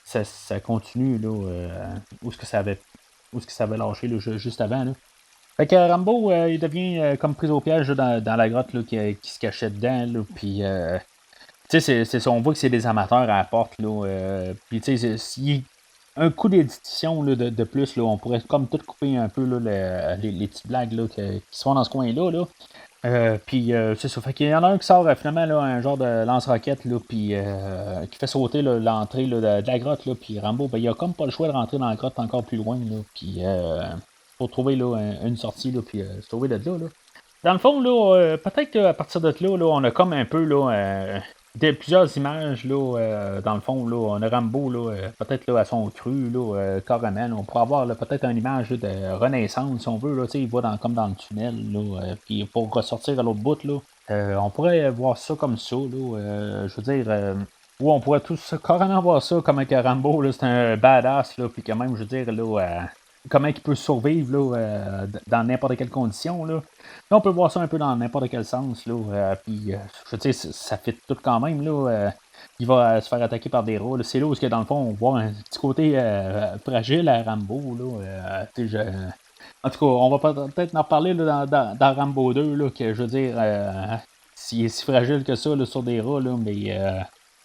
ça continue, là. Où est-ce que ça avait. Où est-ce que ça avait lâché, là, juste avant, là. Fait que Rambo, il devient comme pris au piège là, dans la grotte là, qui se cachait dedans. Là, puis, tu sais, c'est ça, on voit que c'est des amateurs à la porte. Là, puis, tu sais, s'il un coup d'édition là, de plus, là, on pourrait comme tout couper un peu là, les petites blagues là, qui se font dans ce coin-là. Là. Puis, c'est ça. Fait qu'il y en a un qui sort finalement là, un genre de lance-roquette, là, puis qui fait sauter là, l'entrée là, de la grotte. Là, puis Rambo, ben, il a comme pas le choix de rentrer dans la grotte encore plus loin. Là, puis, pour trouver là, une sortie, là, puis se sauver de là. Là. Dans le fond, là, peut-être qu'à partir de là, on a comme un peu là, plusieurs images, là, dans le fond, là, on a Rambo, là, peut-être là, à son cru, là, carrément. Là, on pourrait avoir là, peut-être une image là, de renaissance, si on veut. Là, il va comme dans le tunnel, là, puis pour ressortir à l'autre bout, là, on pourrait voir ça comme ça. Là, je veux dire, ou on pourrait tous carrément voir ça comme un Rambo, là, c'est un badass, là, puis quand même, je veux dire, là, comment il peut survivre là, dans n'importe quelle condition. Là. Là, on peut voir ça un peu dans n'importe quel sens. Là, puis, je veux dire, ça fait tout quand même. Là, il va se faire attaquer par des rats. Là. C'est là où, dans le fond, on voit un petit côté fragile à Rambo. Là, en tout cas, on va peut-être en reparler là, dans Rambo 2, là, que je veux dire, s'il est si fragile que ça là, sur des rats, là, mais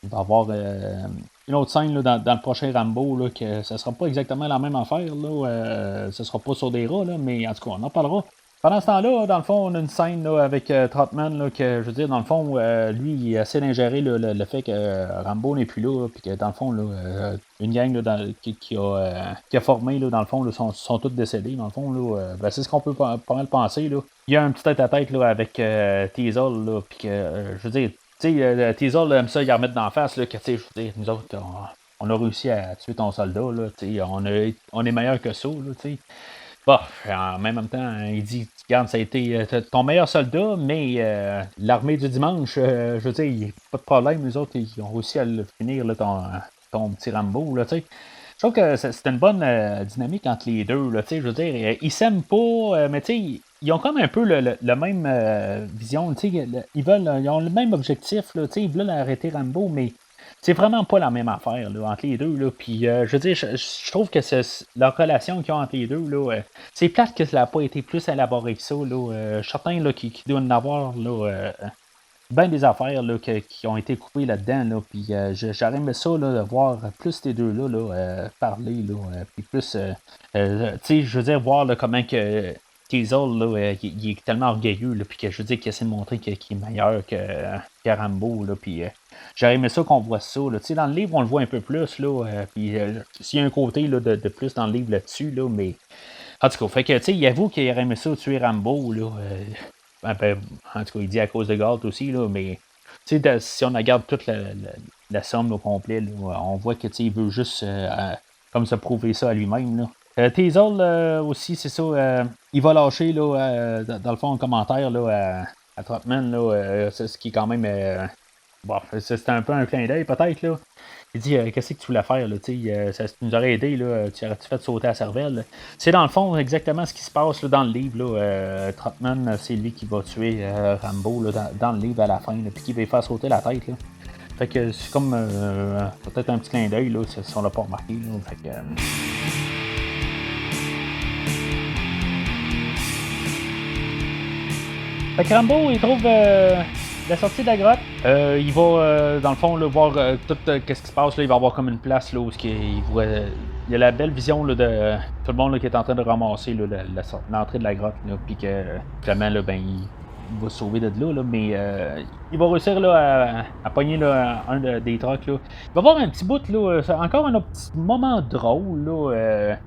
il va y avoir une autre scène là, dans le prochain Rambo, là, que ce sera pas exactement la même affaire. Là, ce sera pas sur des rats, là, mais en tout cas, on en parlera. Pendant ce temps-là, dans le fond, on a une scène là, avec Trotman, là, que je veux dire, dans le fond, lui, il essaie d'ingérer le fait que Rambo n'est plus là, puis que dans le fond, là, une gang là, qui a formé, là, dans le fond, là, sont tous décédés, dans le fond, là, ben, c'est ce qu'on peut pas mal penser. Là. Il y a un petit tête-à-tête là, avec Teasel, là, puis que, je veux dire, tu sais, Teasel aime ça, il remettre d'en face, là, que, tu sais, je veux dire, nous autres, on a réussi à tuer ton soldat, là, tu sais, on est meilleur que ça, là, tu sais. Bon, en même temps, il dit, regarde, ça a été ton meilleur soldat, mais l'armée du dimanche, je veux dire, il n'y a pas de problème, les autres, ils ont réussi à le finir, là, ton petit Rambo, là, tu sais. Je trouve que c'est une bonne dynamique entre les deux, là, tu sais, je veux dire, ils s'aiment pas, mais tu sais, ils ont comme un peu le même vision, tu sais, ils ont le même objectif, là, tu sais, ils veulent arrêter Rambo, mais c'est vraiment pas la même affaire là, entre les deux. Là. Puis, je veux dire, je trouve que leur relation qu'ils ont entre les deux, là, c'est plate que ça n'a pas été plus élaboré que ça. Là. Je suis certain là, qui doivent en avoir là, bien des affaires là, qui ont été coupées là-dedans. Là. Puis, j'aurais aimé ça là, de voir plus ces deux-là là, parler. Là, puis plus, tu sais, je veux dire, voir là, comment que. Teasel, là, il est tellement orgueilleux, là, puis que je veux dire qu'il essaie de montrer qu'il est meilleur que Rambo, là, puis j'aurais aimé ça qu'on voit ça, là, tu sais, dans le livre, on le voit un peu plus, là, puis s'il y a un côté, là, de plus dans le livre là-dessus, là, mais, en tout cas, fait que, tu sais, il avoue qu'il aurait aimé ça tuer Rambo, là, ben, en tout cas, il dit à cause de Galt aussi, là, mais, tu sais, si on regarde toute la somme au complet, là, on voit que, tu sais, il veut juste, comme se prouver ça à lui-même, là. Teasel aussi, c'est ça. Il va lâcher là, dans le fond un commentaire là, à Trotman, là, c'est ce qui est quand même. Bon, c'est un peu un clin d'œil peut-être. Là. Il dit qu'est-ce que tu voulais faire, là, ça nous aurait aidé, là, tu aurais-tu fait sauter la cervelle? Là? C'est dans le fond exactement ce qui se passe là, dans le livre. Là, Trotman, c'est lui qui va tuer Rambo là, dans le livre à la fin, là, puis qui va faire sauter la tête. Là. Fait que c'est comme peut-être un petit clin d'œil, là, si on l'a pas remarqué. Là, fait que, Fait que Rambo, il trouve la sortie de la grotte. Il va, dans le fond, là, voir tout ce qui se passe. Là, il va avoir comme une place là, où il voit. Il y a la belle vision là, de tout le monde là, qui est en train de ramasser là, l'entrée de la grotte. Puis que, vraiment, là, ben, il va se sauver de là. Mais il va réussir là, à pogner là, un des trucks. Là. Il va avoir un petit bout, là, encore un petit moment drôle. Là,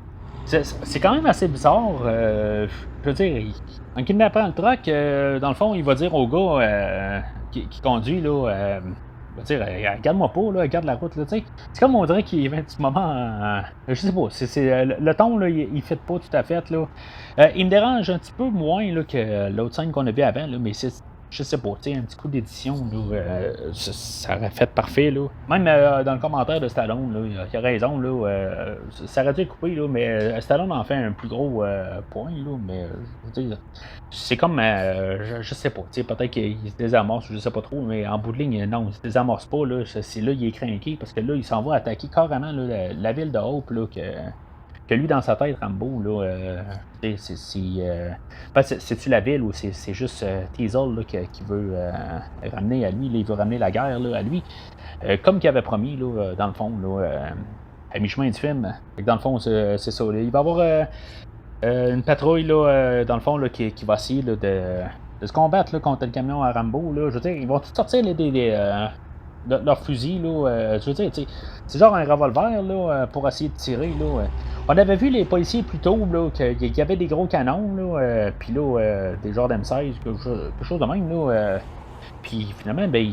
c'est quand même assez bizarre. Je veux dire, en kidnappant le truck, dans le fond, il va dire au gars qui conduit, là, Je veux dire, regarde-moi pas, là, regarde la route, là, tu sais. C'est comme on dirait qu'il y avait un petit moment. Je sais pas, le ton, là, il fait pas tout à fait, là. Il me dérange un petit peu moins, là, que l'autre scène qu'on a vu avant, là, mais je sais pas, tu sais, un petit coup d'édition, là, ça aurait fait parfait, là. Même dans le commentaire de Stallone, là, il a raison, là, ça aurait dû être coupé, là, mais Stallone en fait un plus gros point, là, mais je veux dire, c'est comme, je sais pas, tu sais, peut-être qu'il se désamorce, je sais pas trop, mais en bout de ligne, non, il se désamorce pas, là, c'est là il est craqué, parce que là, il s'en va attaquer carrément là, la ville de Hope, là, que lui, dans sa tête, Rambo, là, c'est-tu la ville ou c'est juste Teasle là, qui veut ramener à lui, là, il veut ramener la guerre là, à lui, comme qu'il avait promis, là, dans le fond, là, à mi-chemin du film. Fait que dans le fond, c'est ça. Là. Il va y avoir une patrouille, là, dans le fond, là, qui va essayer là, de se combattre là, contre le camion à Rambo. Là. Je veux dire, ils vont tous sortir leurs fusils, là, je veux dire, c'est genre un revolver là, pour essayer de tirer. Là. On avait vu les policiers plus tôt là, qu'il y avait des gros canons, là, puis là, des genres d'M16, quelque chose de même. Là, puis finalement, ben,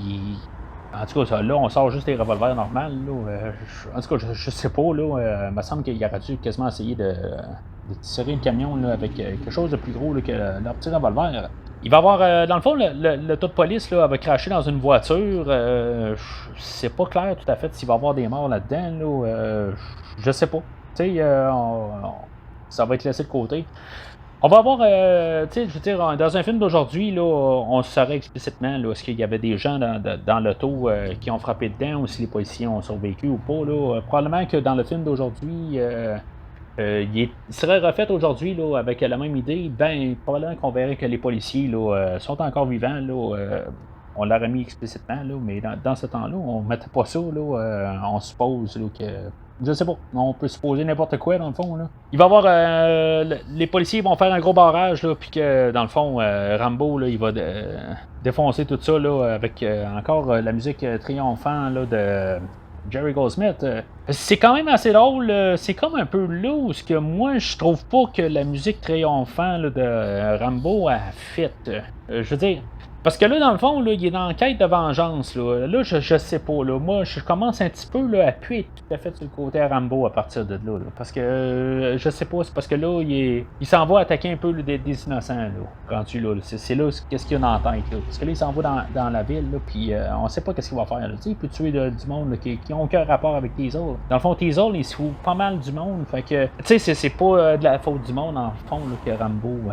en tout cas, là, on sort juste des revolvers normales. Là, en tout cas, je sais pas. Là, il me semble qu'il aurait dû quasiment essayer de tirer le camion là, avec quelque chose de plus gros là, que leur petit revolver. Il va y avoir, dans le fond, le taux de police là, va cracher dans une voiture. C'est pas clair tout à fait s'il va y avoir des morts là-dedans. Là, je sais pas. Tu sais, ça va être laissé de côté. On va avoir, tu sais, je veux dire, dans un film d'aujourd'hui, là, on saurait explicitement là, est-ce qu'il y avait des gens dans l'auto qui ont frappé dedans ou si les policiers ont survécu ou pas. Là. Probablement que dans le film d'aujourd'hui, il serait refait aujourd'hui là, avec la même idée. Ben, probablement qu'on verrait que les policiers là, sont encore vivants. Là, on l'aurait mis explicitement, là, mais dans ce temps-là, on ne mettait pas ça. Là, on suppose là, que. Je sais pas, on peut supposer n'importe quoi dans le fond. Là. Il va y avoir. Les policiers vont faire un gros barrage, là, puis que dans le fond, Rambo, là, il va défoncer tout ça là, avec encore la musique triomphante là, de Jerry Goldsmith. C'est quand même assez drôle. C'est comme un peu lourd, que moi, je trouve pas que la musique triomphante là, de Rambo a fit. Je veux dire. Parce que là, dans le fond, là, il est dans la quête de vengeance. Là, je sais pas. Là. Moi, je commence un petit peu là, à puer tout à fait sur le côté à Rambo à partir de là. Parce que je sais pas, c'est parce que là, il s'en va attaquer un peu là, des innocents. Là, rendu là. C'est là qu'est-ce qu'il y a dans la tête. Là. Parce que là, il s'en va dans la ville, là, puis on sait pas qu'est-ce qu'il va faire. Là. Il peut tuer du monde là, qui ont aucun rapport avec Teasle. Dans le fond, Teasle, il se fout pas mal du monde. Fait que, tu sais, c'est pas de la faute du monde, en fond, là, que Rambo,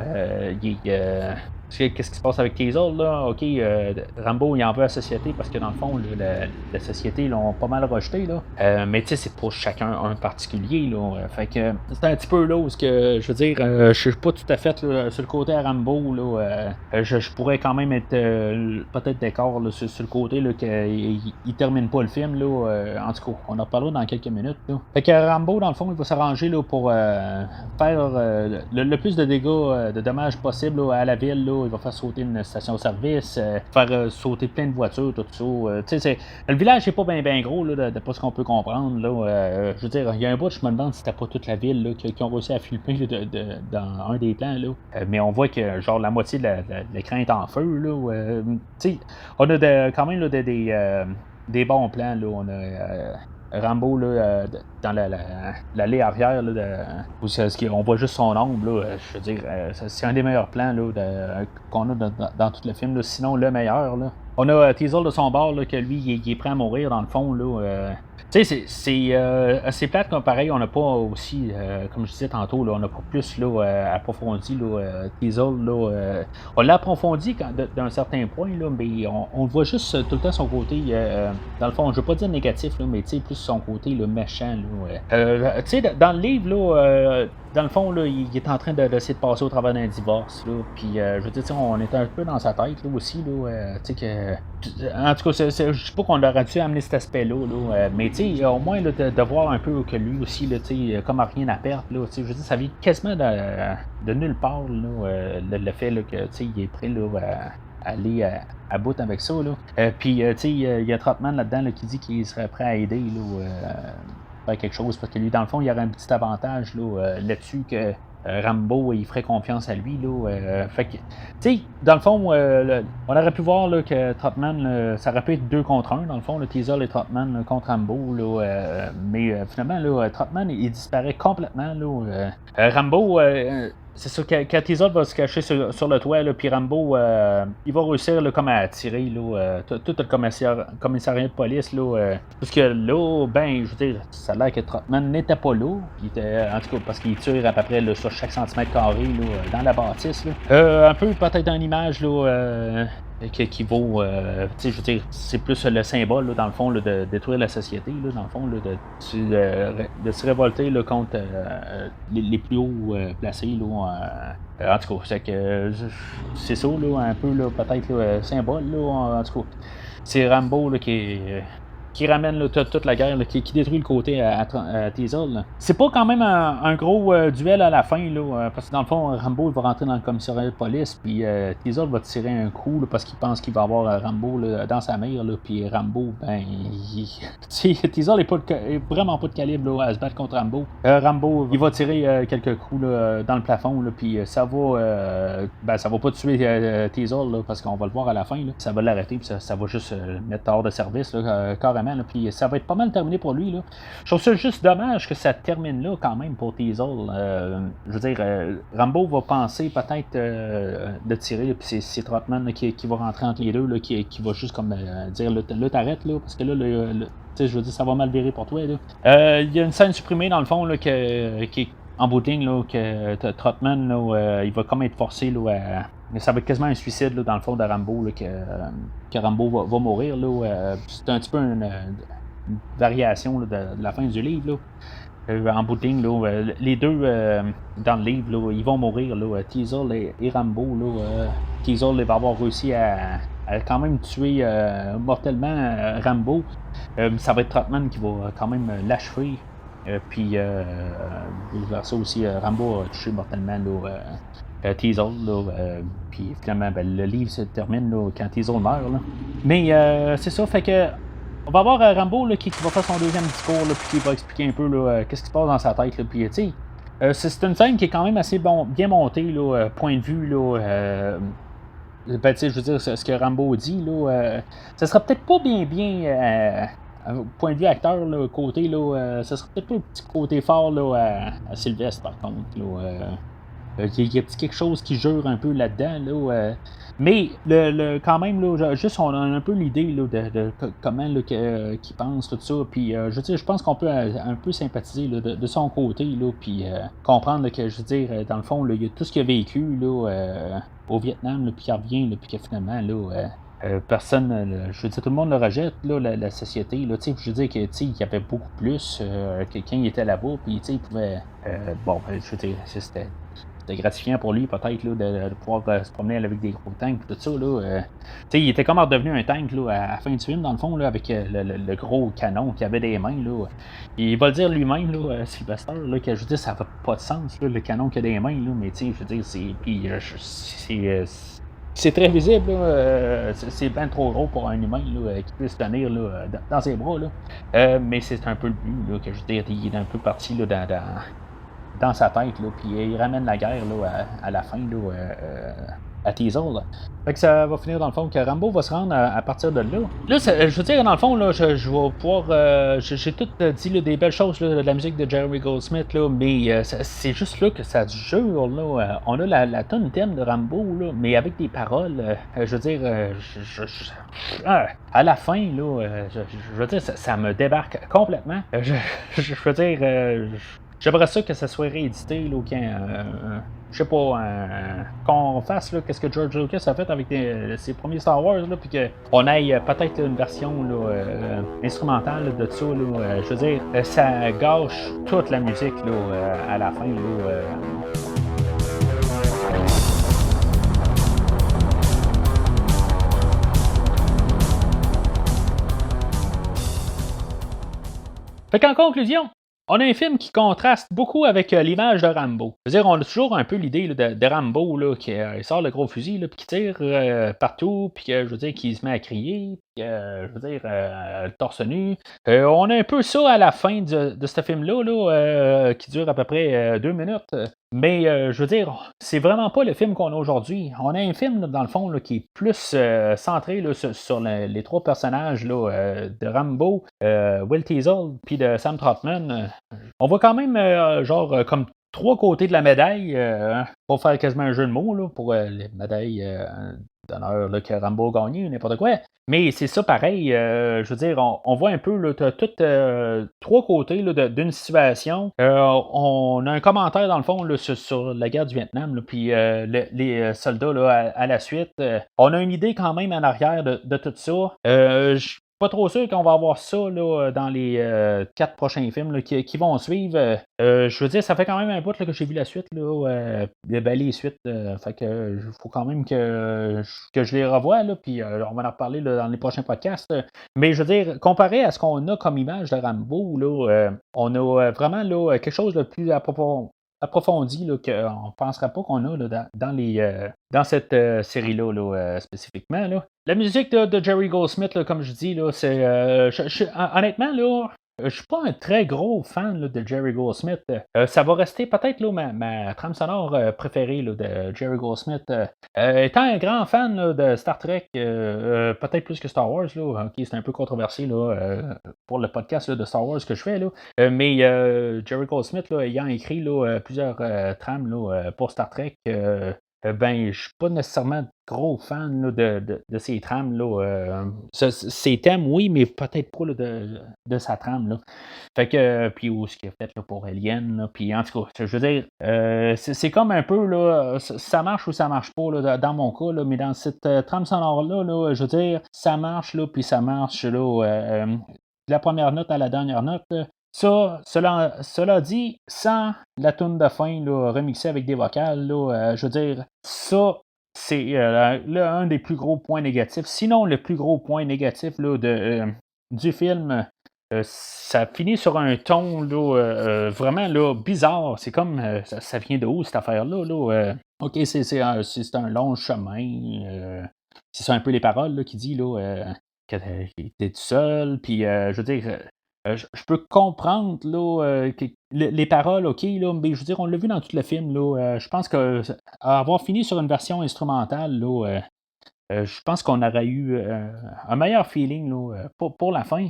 qu'est-ce qui se passe avec Teasle, là? OK, Rambo, il en veut à la société parce que dans le fond, là, la société l'ont pas mal rejeté, là. Mais tu sais, c'est pour chacun un particulier, là. Fait que c'est un petit peu là où, je veux dire, je suis pas tout à fait là, sur le côté à Rambo, là. Je pourrais quand même être peut-être d'accord là, sur le côté là, qu'il termine pas le film, là. En tout cas, on en reparlera dans quelques minutes, là. Fait que Rambo, dans le fond, il va s'arranger là, pour faire le plus de dégâts, de dommages possible là, à la ville, là. Il va faire sauter une station-service, faire sauter plein de voitures, tout ça. Le village n'est pas bien gros, là, de pas ce qu'on peut comprendre. Là, je veux dire, il y a un bout, je me demande si c'était pas toute la ville là, qui ont réussi à filmer là, dans un des plans. Là. Mais on voit que genre la moitié de l'écran est en feu. Là, on a quand même là, des bons plans. Là, on a Rambo là, dans l'allée arrière là, où on voit juste son ombre là, je veux dire c'est un des meilleurs plans là, qu'on a dans tout le film là, sinon le meilleur là. On a Teasle de son bord là, que lui il est prêt à mourir dans le fond là, tu sais, c'est plate comme pareil, on n'a pas aussi, comme je disais tantôt, là, on n'a pas plus là, approfondi là, Teasle, là, on l'a approfondi d'un certain point, là, mais on voit juste tout le temps son côté, dans le fond, je veux pas dire négatif, là, mais plus son côté là, méchant. Tu sais, dans le livre, là, dans le fond, là, il est en train d'essayer de passer au travers d'un divorce, là, puis je veux dire, on est un peu dans sa tête là, aussi, là, tu sais que... En tout cas, je sais pas qu'on aurait dû amener cet aspect-là, là, mais tu sais, au moins là, de voir un peu que lui aussi, là, comme rien à perdre, là, je veux dire, ça vient quasiment de nulle part, là, le fait là, que il est prêt là, à aller à bout avec ça. Puis, tu sais, il y a Trotman là-dedans là, qui dit qu'il serait prêt à aider. Là, faire quelque chose, parce que lui, dans le fond, il aurait un petit avantage là-dessus que Rambo, il ferait confiance à lui. Fait que, tu sais, dans le fond, on aurait pu voir là, que Trotman, ça aurait pu être 2 contre 1, dans le fond, le Teasel et Trotman contre Rambo. Mais finalement, Trotman, il disparaît complètement. Rambo, c'est sûr que quand Teasel va se cacher sur le toit, puis Rambo, il va réussir comme à tirer tout le commissariat de police. Parce que là, ben, je veux dire, ça a l'air que Trotman n'était pas là. Il était, en tout cas, parce qu'il tire à peu près sur chaque centimètre carré dans la bâtisse. Un peu peut-être une image qui vaut, tu sais, je veux dire, c'est plus le symbole, dans le fond, de détruire la société, dans le fond, de se révolter contre les plus hauts placés, en tout cas, c'est ça, un peu, peut-être, symbole, en tout cas. C'est Rambo, qui ramène toute la guerre, qui détruit le côté à Teasel. C'est pas quand même un gros duel à la fin, parce que dans le fond, Rambo il va rentrer dans le commissariat de police, puis Teasel va tirer un coup parce qu'il pense qu'il va avoir Rambo dans sa mire, puis Rambo, ben, Teasel est vraiment pas de calibre à se battre contre Rambo. Rambo, il va tirer quelques coups dans le plafond, puis ça va pas tuer Teasel, parce qu'on va le voir à la fin, ça va l'arrêter, puis ça va juste mettre hors de service, carrément. Puis ça va être pas mal terminé pour lui. Je trouve ça juste dommage que ça termine là quand même pour Teasel. Je veux dire, Rambo va penser peut-être de tirer, puis c'est Trotman qui va rentrer entre les deux, qui va juste comme dire là t'arrêtes, parce que là, je veux dire, ça va mal virer pour toi. Il y a une scène supprimée dans le fond qui est en bout de ligne, que Trotman, il va comme être forcé mais ça va être quasiment un suicide dans le fond de Rambo, que Rambo va mourir. C'est un petit peu une variation de la fin du livre. En bout de ligne, les deux dans le livre, ils vont mourir. Teasel et Rambo. Teasel va avoir réussi à quand même tuer mortellement Rambo. Ça va être Trotman qui va quand même l'achever. Puis, vers ça aussi, Rambo a touché mortellement Teasel. Puis finalement, le livre se termine quand Teasel meurt. Mais c'est ça, fait que on va avoir Rambo qui va faire son deuxième discours, puis qui va expliquer un peu qu'est-ce qui se passe dans sa tête. Puis, tu sais, c'est une scène qui est quand même assez bien montée, point de vue. Ben, je veux dire, ce que Rambo dit, ça sera peut-être pas bien point de vue acteur, côté, ça serait peut-être pas un petit côté fort à Sylvestre, par contre. Il y a quelque chose qui jure un peu là-dedans. Mais quand même, juste on a un peu l'idée de comment qu'il pense, tout ça. Puis je veux dire, je pense qu'on peut un peu sympathiser de son côté, puis comprendre que, je veux dire, dans le fond, il y a tout ce qu'il a vécu au Vietnam, puis qu'il revient, puis que finalement, personne, je veux dire, tout le monde le rejette, la société. Je veux dire qu'il y avait beaucoup plus. Quelqu'un il était là-bas, puis il pouvait. Je veux dire, c'était gratifiant pour lui, peut-être, de pouvoir se promener avec des gros tanks, tout ça. Il était comme redevenu un tank à la fin du film, dans le fond, avec le gros canon qui avait des mains. Il va le dire lui-même, Sylvester, que je veux dire, ça n'a pas de sens, le canon qui a des mains, mais je veux dire, c'est très visible, c'est bien trop gros pour un humain qui puisse tenir dans ses bras. Mais c'est un peu le but, que je veux dire, il est un peu parti dans sa tête, puis il ramène la guerre à la fin à Teasel. Fait que ça va finir dans le fond que Rambo va se rendre à partir de là. Je veux dire, dans le fond, je vais pouvoir. J'ai tout dit des belles choses de la musique de Jerry Goldsmith, mais c'est juste là que ça jure. On a la tonne thème de Rambo, mais avec des paroles. Je veux dire, à la fin, je veux dire, ça me débarque complètement. Je veux dire. J'aimerais ça que ça soit réédité, je sais pas, qu'on fasse qu'est-ce que George Lucas a fait avec ses premiers Star Wars, puis qu'on aille peut-être une version instrumentale de ça. Je veux dire, ça gâche toute la musique à la fin. Fait qu'en conclusion, on a un film qui contraste beaucoup avec l'image de Rambo. Je veux dire, on a toujours un peu l'idée de Rambo qui sort le gros fusil, puis qui tire partout, puis je veux dire, qui se met à crier. je veux dire, torse nu. On a un peu ça à la fin de ce film-là, là, qui dure à peu près 2 minutes. Mais je veux dire, c'est vraiment pas le film qu'on a aujourd'hui. On a un film, là, dans le fond, là, qui est plus centré là, sur les trois personnages là, de Rambo, Will Teasel, puis de Sam Trotman. On voit quand même, comme trois côtés de la médaille, pour faire quasiment un jeu de mots, là, pour les médailles d'honneur là, que Rambo a gagné, n'importe quoi. Mais c'est ça pareil, je veux dire, on voit un peu là, t'as tout trois côtés là, d'une situation. On a un commentaire dans le fond là, sur la guerre du Vietnam, là, puis les soldats là, à la suite. On a une idée quand même en arrière de tout ça. Je suis pas trop sûr qu'on va avoir ça là, dans les 4 prochains films là, qui vont suivre. Je veux dire, ça fait quand même un bout là, que j'ai vu la suite, là, les suites. Fait que faut quand même que je les revoie, là, puis on va en reparler là, dans les prochains podcasts. Mais je veux dire, comparé à ce qu'on a comme image de Rambo, là, on a vraiment là, quelque chose de plus approfondi là, qu'on ne pensera pas qu'on a là, dans cette série-là là, spécifiquement. Là. La musique de Jerry Goldsmith, là, comme je dis, là, c'est honnêtement, là, je suis pas un très gros fan là, de Jerry Goldsmith. Ça va rester peut-être là, ma trame sonore préférée là, de Jerry Goldsmith. Étant un grand fan là, de Star Trek, peut-être plus que Star Wars, là, ok, c'est un peu controversé là, pour le podcast là, de Star Wars que je fais. Là. Mais Jerry Goldsmith, là, ayant écrit là, plusieurs trames là, pour Star Trek, ben, je suis pas nécessairement gros fan là, de ces trames. Là, ses thèmes, oui, mais peut-être pas là, de sa trame. Là. Fait que, puis ce qu'il a fait là, pour Alien. Là, puis en tout cas, je veux dire, c'est comme un peu, là, ça marche ou ça marche pas là, dans mon cas, là, mais dans cette trame sonore-là, là, je veux dire, ça marche, là, puis ça marche là, de la première note à la dernière note. Là. Cela dit, sans la toune de fin là, remixée avec des vocales, là, je veux dire, ça, c'est un des plus gros points négatifs. Sinon, le plus gros point négatif là, du film, ça finit sur un ton là, vraiment là, bizarre. C'est comme, ça vient de où cette affaire-là? Là, ok, c'est un long chemin. C'est ça un peu les paroles là, qui dit là, que t'es tout seul. Puis, je veux dire, je peux comprendre là, les paroles, ok, là, mais je veux dire, on l'a vu dans tout le film. Là, je pense que avoir fini sur une version instrumentale, là, je pense qu'on aurait eu un meilleur feeling là, pour la fin.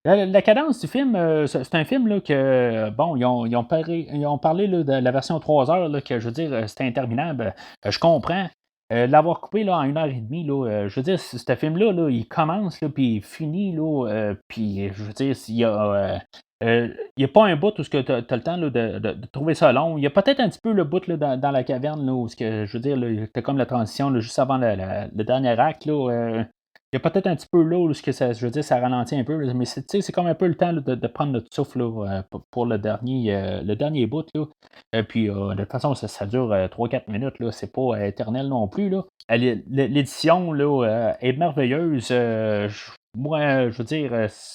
La cadence du film, c'est un film là, que, bon, ils ont parlé là, de la version 3 heures, là, que je veux dire, c'était interminable. Je comprends. L'avoir coupé là, en 1 heure et demie, là, je veux dire, ce film-là, là, il commence, là, puis il finit, là, puis je veux dire, il y a pas un bout où tu as le temps là, de trouver ça long. Il y a peut-être un petit peu le bout là, dans la caverne, là, où je veux dire, tu comme la transition là, juste avant le dernier acte. Là, il y a peut-être un petit peu là où je veux dire, ça ralentit un peu, là, mais c'est comme un peu le temps là, de prendre notre souffle là, pour le dernier bout. Là. Puis de toute façon, ça dure 3-4 minutes, là, c'est pas éternel non plus. Là. L'édition là, est merveilleuse. Moi, je veux dire,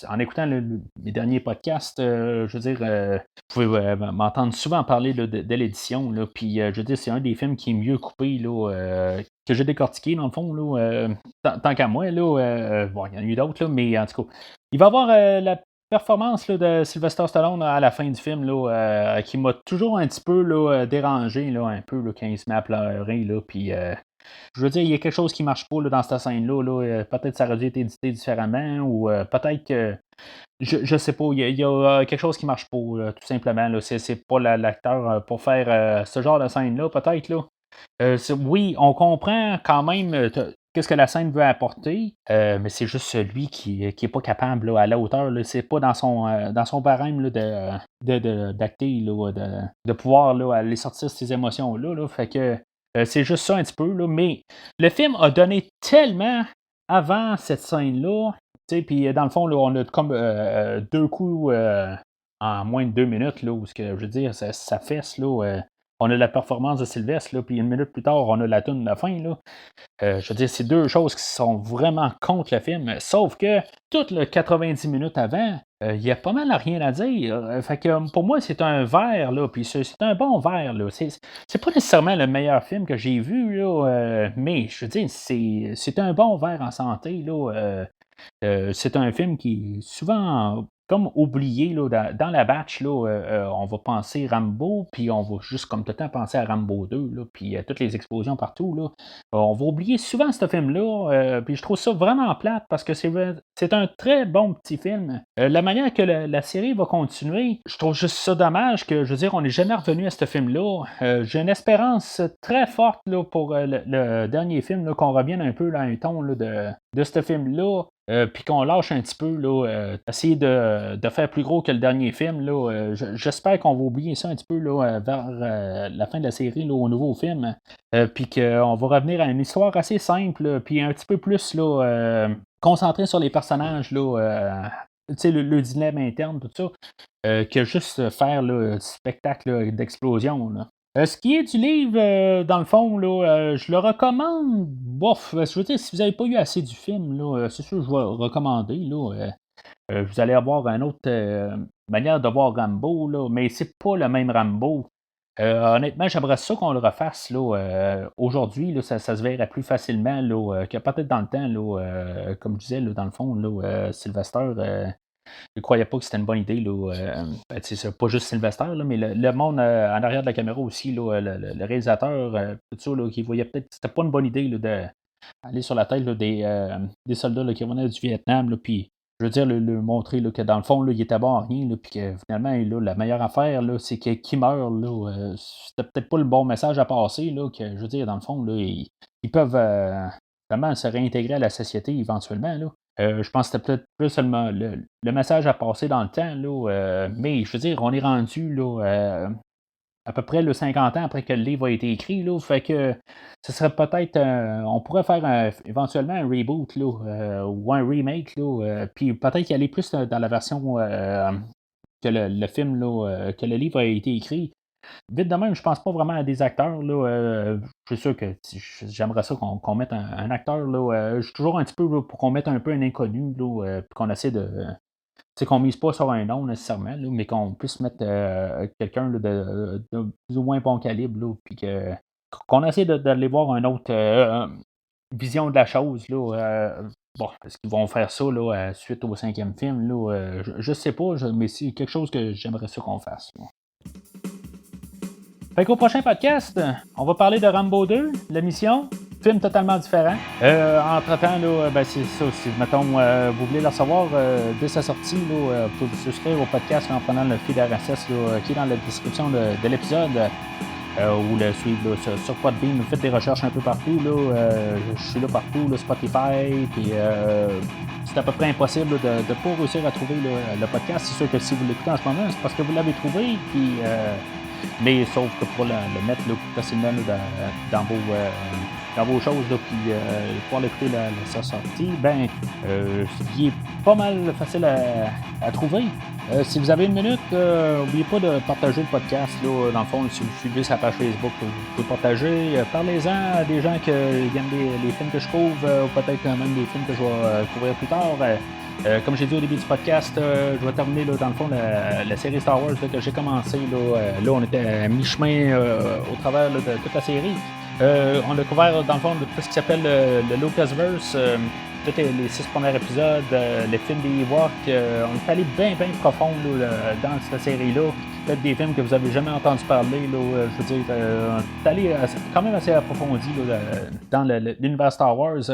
en écoutant mes derniers podcasts, je veux dire, vous pouvez m'entendre souvent parler là, de l'édition. Là, puis, je veux dire, c'est un des films qui est mieux coupé, là, que j'ai décortiqué, dans le fond, là, tant qu'à moi. Là, bon, il y en a eu d'autres, là, mais en tout cas, il va y avoir la performance là, de Sylvester Stallone à la fin du film, là, qui m'a toujours un petit peu là, dérangé, là, un peu, là, quand il se met à pleurer. Là, puis, je veux dire, il y a quelque chose qui marche pas là, dans cette scène-là. Là. Peut-être que ça aurait dû être édité différemment ou peut-être que. Je sais pas, il y a quelque chose qui marche pas, là, tout simplement. Là. C'est pas l'acteur pour faire ce genre de scène-là, peut-être. Là. Oui, on comprend quand même qu'est-ce que la scène veut apporter, mais c'est juste celui qui est pas capable là, à la hauteur. Là. C'est pas dans son barème là, d'acter, là, de pouvoir là, aller sortir ces émotions-là. Là. Fait que. C'est juste ça un petit peu, là, mais le film a donné tellement avant cette scène-là, puis dans le fond, là, on a comme deux coups en moins de 2 minutes, là, où ce que je veux dire, ça fesse, là, on a la performance de Sylvestre, là, puis une minute plus tard, on a la tune de la fin, là. Je veux dire, c'est deux choses qui sont vraiment contre le film, sauf que toutes les 90 minutes avant, il y a pas mal à rien à dire. Fait que pour moi, c'est un verre, là, puis c'est un bon verre, là. C'est pas nécessairement le meilleur film que j'ai vu, là, mais je veux dire, c'est un bon verre en santé, là. C'est un film qui est souvent comme oublié là, dans la batch, là, on va penser Rambo, puis on va juste comme tout le temps penser à Rambo 2, là, puis toutes les explosions partout. Là. On va oublier souvent ce film-là, puis je trouve ça vraiment plate parce que c'est un très bon petit film. La manière que la série va continuer, je trouve juste ça dommage que, je veux dire, on n'est jamais revenu à ce film-là. J'ai une espérance très forte là, pour le dernier film, là, qu'on revienne un peu là, à un ton là, de ce film-là. Puis qu'on lâche un petit peu, là, essayer de faire plus gros que le dernier film. Là, j'espère qu'on va oublier ça un petit peu là, vers la fin de la série, là, au nouveau film. Puis qu'on va revenir à une histoire assez simple, puis un petit peu plus là, concentré sur les personnages, là, le dilemme interne, tout ça, que juste faire là, un spectacle là, d'explosion. Là. Ce qui est du livre, dans le fond, là, je le recommande. Bof, je veux dire, si vous n'avez pas eu assez du film, là, c'est sûr que je vais recommander. Là, vous allez avoir une autre manière de voir Rambo, là, mais c'est pas le même Rambo. Honnêtement, j'aimerais ça qu'on le refasse là, aujourd'hui. Là, ça se verrait plus facilement là, que peut-être dans le temps. Là, comme je disais, là, dans le fond, là, Sylvester. Je ne croyais pas que c'était une bonne idée. Là, c'est pas juste Sylvester, là, mais le monde en arrière de la caméra aussi, là, le réalisateur, tout ça, là, qui voyait peut-être que c'était pas une bonne idée là, d'aller sur la tête là, des soldats là, qui venaient du Vietnam. Là, puis, je veux dire, le montrer là, que dans le fond, là, il était bon à rien, là, puis que finalement, là, la meilleure affaire, là, c'est qu'il meurt. Là, c'était peut-être pas le bon message à passer. Là, que, je veux dire, dans le fond, là, ils peuvent vraiment se réintégrer à la société éventuellement. Là. Je pense que c'était peut-être plus seulement le message à passer dans le temps, là, mais je veux dire, on est rendu là, à peu près le 50 ans après que le livre a été écrit, là, fait que ce serait peut-être, on pourrait faire éventuellement un reboot là, ou un remake, là, puis peut-être y aller plus dans la version que le film, là, que le livre a été écrit. Vite de même, je pense pas vraiment à des acteurs. Là, je suis sûr que j'aimerais ça qu'on mette un acteur. Là, je suis toujours un petit peu là, pour qu'on mette un peu un inconnu, là, puis qu'on essaie de. Tu sais, qu'on mise pas sur un nom nécessairement, là, mais qu'on puisse mettre quelqu'un là, de plus ou moins bon calibre, là, puis qu'on essaie d'aller voir une autre vision de la chose. Là, bon, est-ce qu'ils vont faire ça là, suite au 5e film? Là, je sais pas, mais c'est quelque chose que j'aimerais ça qu'on fasse. Là. Fait qu'au prochain podcast, on va parler de Rambo 2, la mission, film totalement différent. Entre-temps, là, ben c'est ça, si mettons, vous voulez le recevoir dès sa sortie, là, vous pouvez vous souscrire au podcast en prenant le feed RSS là, qui est dans la description de l'épisode. Ou le suivre là, sur Podbean, vous faites des recherches un peu partout. Là, je suis là partout, là, Spotify, puis c'est à peu près impossible là, de ne pas réussir à trouver le podcast. C'est sûr que si vous l'écoutez en ce moment, c'est parce que vous l'avez trouvé, puis mais sauf que pour le mettre là, plus facilement là, dans vos choses, là, puis pouvoir l'écouter sa sortie, ben, il est pas mal facile à trouver. Si vous avez une minute, n'oubliez pas de partager le podcast. Là, dans le fond, si vous suivez sa page Facebook, vous pouvez partager. Parlez-en à des gens qui aiment les films que je couvre, ou peut-être même des films que je vais couvrir plus tard. Comme j'ai dit au début du podcast, je vais terminer là, dans le fond la série Star Wars là, que j'ai commencé. Là, on était à mi-chemin au travers là, de toute la série. On a couvert dans le fond de tout ce qui s'appelle le Lucasverse, tous les 6 premiers épisodes, les films des Ewoks. On est allé bien profond là, dans cette série-là. Peut-être des films que vous avez jamais entendu parler. Là, je veux dire, on est allé quand même assez approfondi là, dans l'univers Star Wars.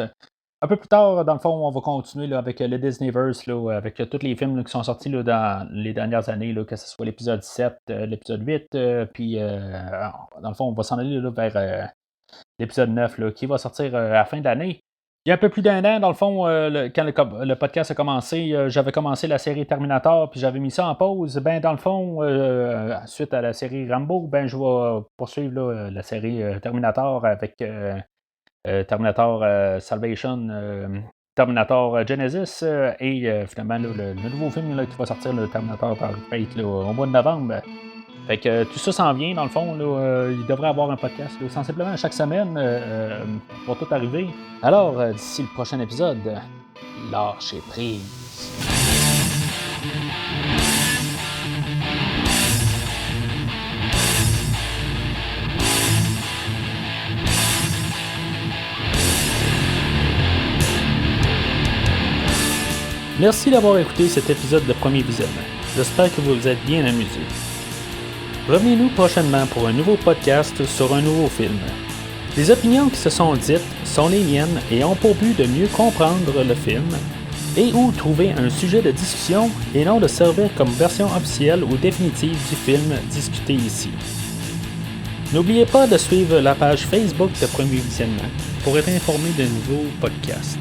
Un peu plus tard, dans le fond, on va continuer là, avec le Disneyverse, là, avec tous les films là, qui sont sortis là, dans les dernières années, là, que ce soit l'épisode 7, l'épisode 8, puis dans le fond, on va s'en aller là, vers l'épisode 9, là, qui va sortir à la fin de l'année. Il y a un peu plus d'un an, dans le fond, quand le podcast a commencé, j'avais commencé la série Terminator, puis j'avais mis ça en pause. Ben, dans le fond, suite à la série Rambo, ben, je vais poursuivre là, la série Terminator avec Terminator Salvation, Terminator Genesis et finalement là, le nouveau film là, qui va sortir, le Terminator Dark Fate au mois de novembre. Fait que tout ça s'en vient, dans le fond, là, il devrait avoir un podcast là, sensiblement chaque semaine pour tout arriver. Alors, d'ici le prochain épisode, lâchez prise. Merci d'avoir écouté cet épisode de Premier Visionnement. J'espère que vous vous êtes bien amusés. Revenez-nous prochainement pour un nouveau podcast sur un nouveau film. Les opinions qui se sont dites sont les miennes et ont pour but de mieux comprendre le film et ou trouver un sujet de discussion et non de servir comme version officielle ou définitive du film discuté ici. N'oubliez pas de suivre la page Facebook de Premier Visionnement pour être informé de nouveaux podcasts.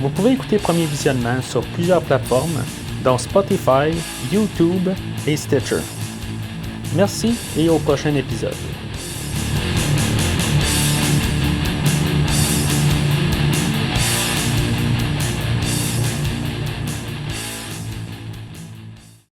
Vous pouvez écouter Premier Visionnement sur plusieurs plateformes, dont Spotify, YouTube et Stitcher. Merci et au prochain épisode.